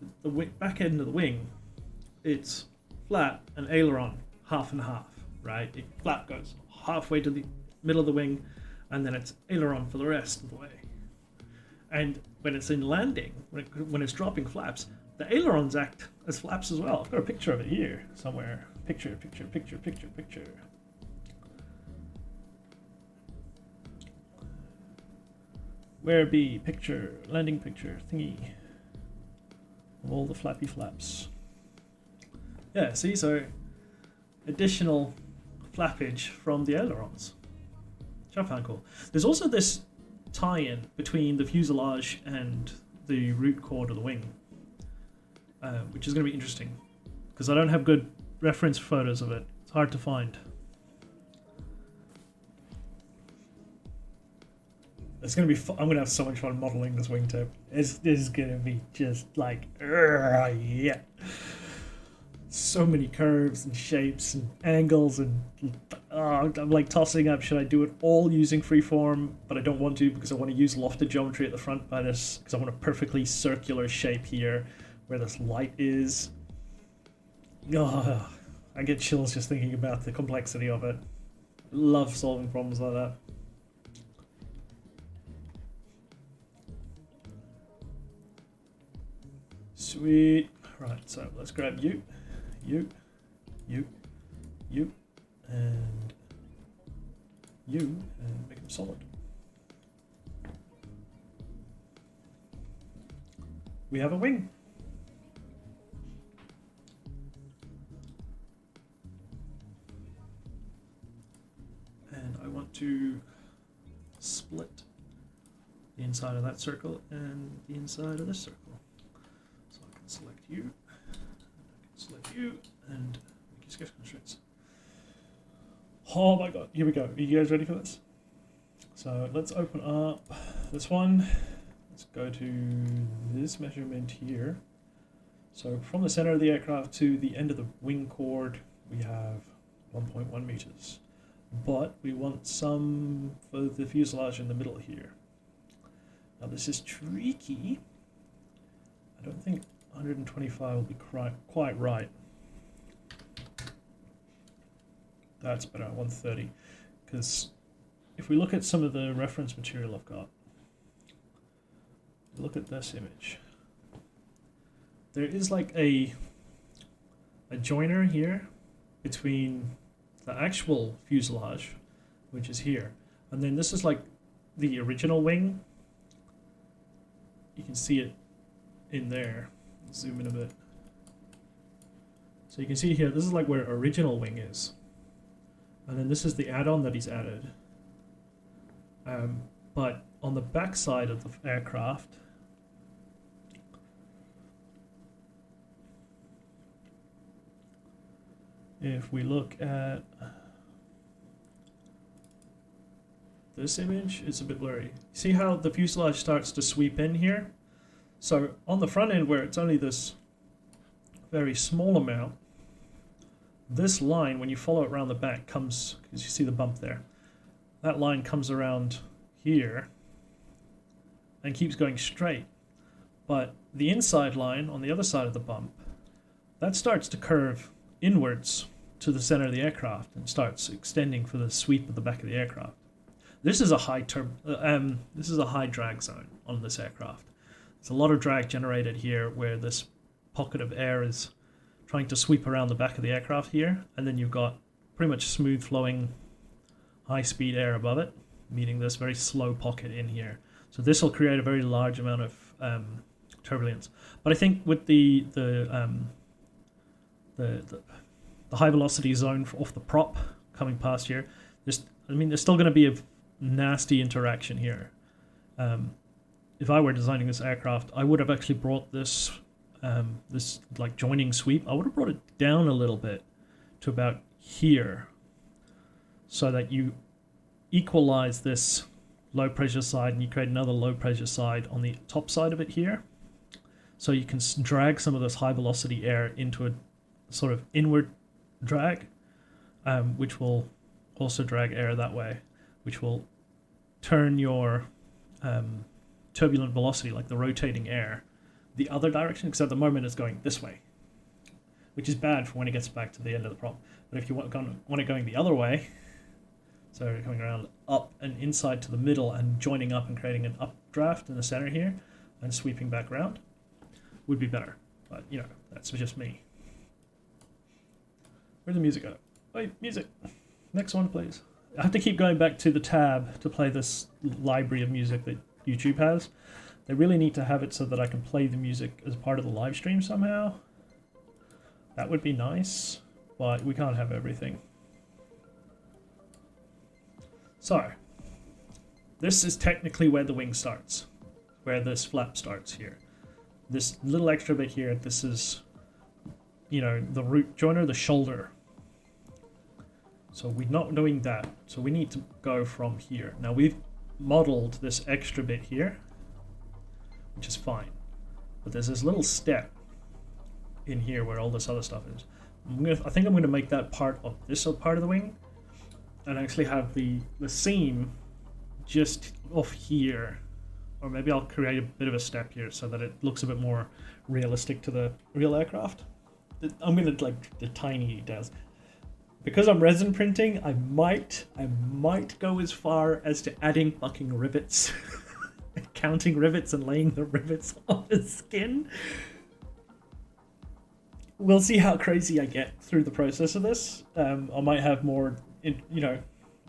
[SPEAKER 1] back end of the wing, it's flat and aileron half and half, right? The flap goes halfway to the middle of the wing, and then it's aileron for the rest of the way. And when it's in landing, when it's dropping flaps, the ailerons act as flaps as well. I've got a picture of it here somewhere. Picture. Where be picture, landing picture thingy of all the flappy flaps. Yeah, see, so additional flappage from the ailerons, which I found cool. There's also this tie-in between the fuselage and the root cord of the wing, which is going to be interesting because I don't have good reference photos of it. It's hard to find. It's going to be I'm going to have so much fun modeling this wingtip. This is going to be just like, yeah. So many curves and shapes and angles, and I'm like tossing up, should I do it all using freeform? But I don't want to, because I want to use lofted geometry at the front by this, because I want a perfectly circular shape here where this light is. Oh, I get chills just thinking about the complexity of it. Love solving problems like that. Sweet. Right, so let's grab you, and make them solid. We have a wing. And I want to split the inside of that circle and the inside of this circle. So I can select you, select you, and make your sketch constraints. Oh my god, here we go. Are you guys ready for this? So let's open up this one. Let's go to this measurement here. So from the center of the aircraft to the end of the wing chord, we have 1.1 meters. But we want some for the fuselage in the middle here. Now this is tricky. I don't think 125 will be quite right. That's better, 130. Because if we look at some of the reference material I've got, look at this image. There is like a joiner here between the actual fuselage, which is here, and then this is like the original wing. You can see it in there. Zoom in a bit. So you can see here, this is like where original wing is. And then this is the add-on that he's added. But on the back side of the aircraft, if we look at this image, it's a bit blurry. See how the fuselage starts to sweep in here? So on the front end, where it's only this very small amount, this line, when you follow it around the back, comes, because you see the bump there, that line comes around here and keeps going straight. But the inside line on the other side of the bump, that starts to curve inwards to the center of the aircraft and starts extending for the sweep of the back of the aircraft. This is a high drag zone on this aircraft. There's a lot of drag generated here where this pocket of air is trying to sweep around the back of the aircraft here, and then you've got pretty much smooth flowing high speed air above it, meeting this very slow pocket in here. So this will create a very large amount of turbulence. But I think with the high velocity zone off the prop coming past here, there's still going to be a nasty interaction here. If I were designing this aircraft, I would have actually brought this this like joining sweep, I would have brought it down a little bit to about here, so that you equalize this low pressure side and you create another low pressure side on the top side of it here. So you can drag some of this high velocity air into a sort of inward drag, which will also drag air that way, which will turn your turbulent velocity, like the rotating air, the other direction, because at the moment it's going this way, which is bad for when it gets back to the end of the prop. But if you want it going the other way, so coming around up and inside to the middle and joining up and creating an updraft in the center here and sweeping back around, would be better. But, you know, that's just me. Where'd the music go? Wait, music. Next one, please. I have to keep going back to the tab to play this library of music that YouTube has. They really need to have it so that I can play the music as part of the live stream somehow. That would be nice, but we can't have everything. So, this is technically where the wing starts, where this flap starts here. This little extra bit here, this is, you know, the root joiner, the shoulder. So we're not doing that, so we need to go from here. Now we've modeled this extra bit here, which is fine. But there's this little step in here where all this other stuff is. I think I'm going to make that part of this part of the wing, and actually have the seam just off here, or maybe I'll create a bit of a step here so that it looks a bit more realistic to the real aircraft. I'm going to like the tiny details. Because I'm resin printing, I might go as far as to adding fucking rivets, counting rivets and laying the rivets on the skin. We'll see how crazy I get through the process of this. I might have more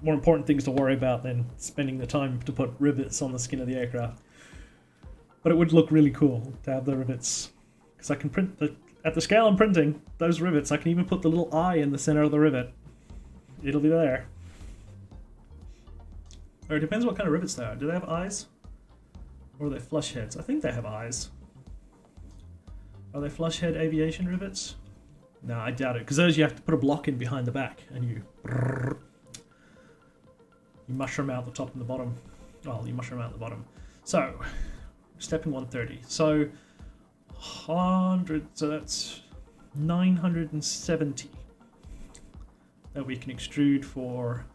[SPEAKER 1] important things to worry about than spending the time to put rivets on the skin of the aircraft. But it would look really cool to have the rivets, because I can print at the scale I'm printing those rivets. I can even put the little eye in the center of the rivet. It'll be there. Or it depends what kind of rivets they are. Do they have eyes? Or are they flush heads? I think they have eyes. Are they flush head aviation rivets? No, I doubt it, because those you have to put a block in behind the back, and you mushroom out the top and the bottom. Well, you mushroom out the bottom. So, stepping 130. So, 100, so that's 970 that we can extrude for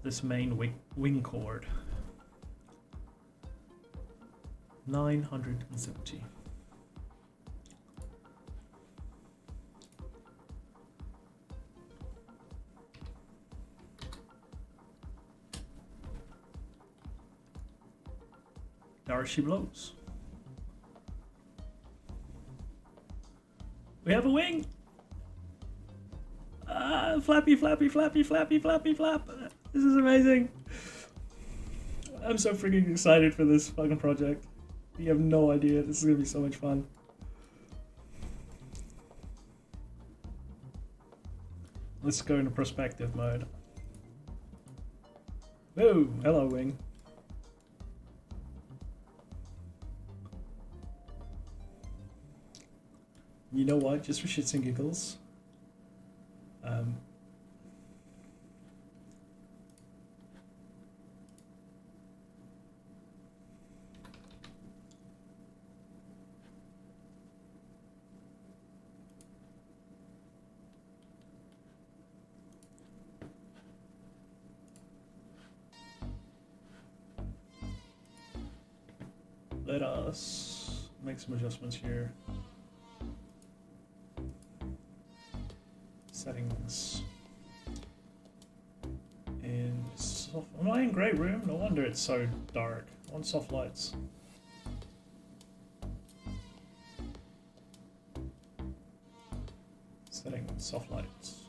[SPEAKER 1] this main wing chord. 970. There she blows. We have a wing! Flappy, flappy, flappy, flappy, flappy, flap. This is amazing. I'm so freaking excited for this fucking project. You have no idea. This is gonna be so much fun. Let's go into perspective mode. Oh, hello, wing. You know what? Just for shits and giggles. Let us make some adjustments here. Settings. In soft. Am I in grey room? No wonder it's so dark. On soft lights. Settings. Soft lights.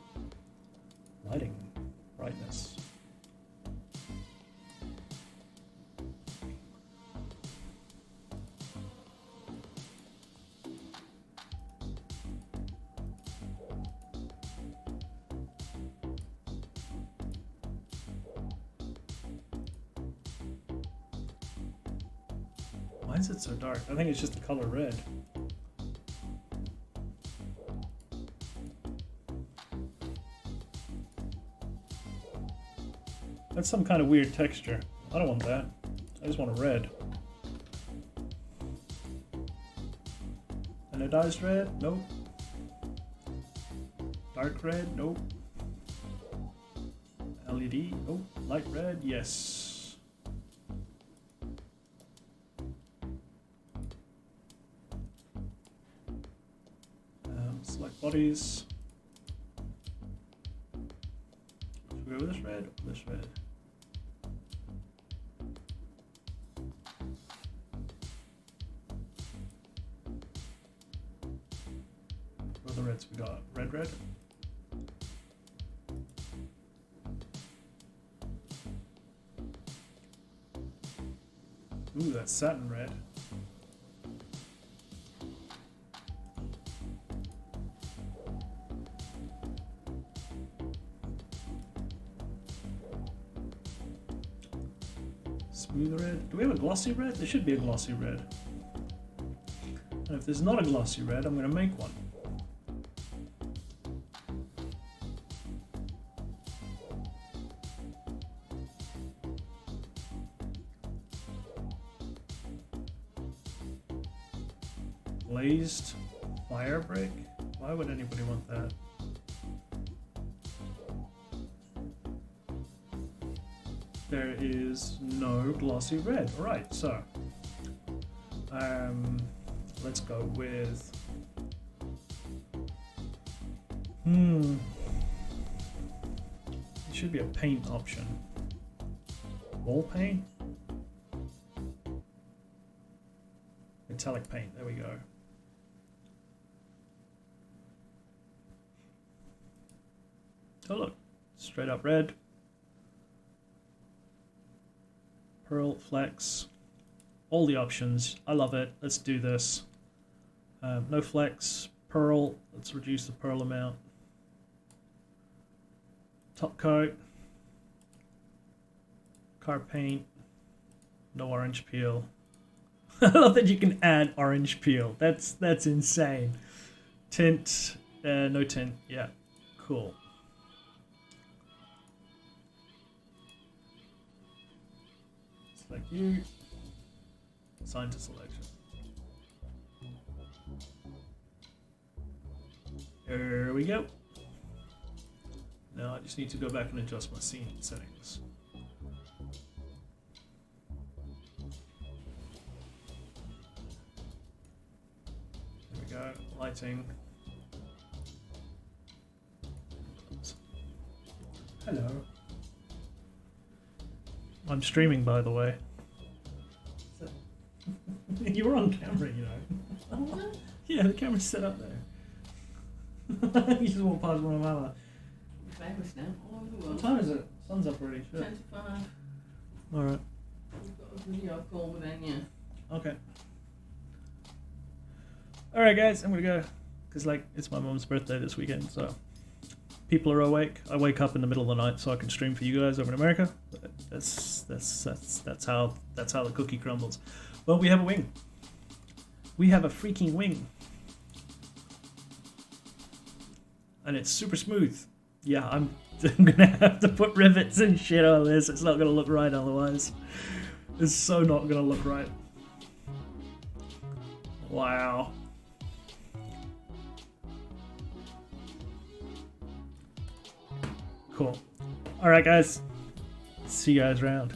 [SPEAKER 1] Lighting. Brightness. Why is it so dark? I think it's just the color red. That's some kind of weird texture. I don't want that. I just want a red. Anodized red? Nope. Dark red? Nope. LED? Oh, light red? Yes. Select bodies. Should we go with this red or this red? What are the reds we got? Red, red? Ooh, that's satin red. Smooth red. Do we have a glossy red? There should be a glossy red. And if there's not a glossy red, I'm going to make one. Glazed fire brick? Why would anybody want that? There is no glossy red. Alright, so let's go with it should be a paint option. Wall paint? Metallic paint, there we go. Oh look, straight up red. Pearl, flex, all the options. I love it. Let's do this. No flex, pearl. Let's reduce the pearl amount. Top coat. Car paint. No orange peel. I love that you can add orange peel. That's insane. Tint. No tint. Yeah. Cool. Select you. Assign to selection. There we go. Now I just need to go back and adjust my scene settings. There we go. Lighting. Hello. I'm streaming, by the way. You were on camera, you know. Yeah, the camera's set up there. You just walked past one of our.
[SPEAKER 2] Breakfast now.
[SPEAKER 1] What time is it? Sun's up already.
[SPEAKER 2] 10 to 5.
[SPEAKER 1] Alright.
[SPEAKER 2] We've got a video call with Anya.
[SPEAKER 1] Okay. Alright, guys, I'm gonna go. Because, like, it's my mom's birthday this weekend, so. People are awake. I wake up in the middle of the night so I can stream for you guys over in America. That's how the cookie crumbles. Well, we have a wing. We have a freaking wing. And it's super smooth. Yeah, I'm gonna have to put rivets and shit on this. It's not gonna look right otherwise. It's so not gonna look right. Wow. Cool. Alright, guys. See you guys around.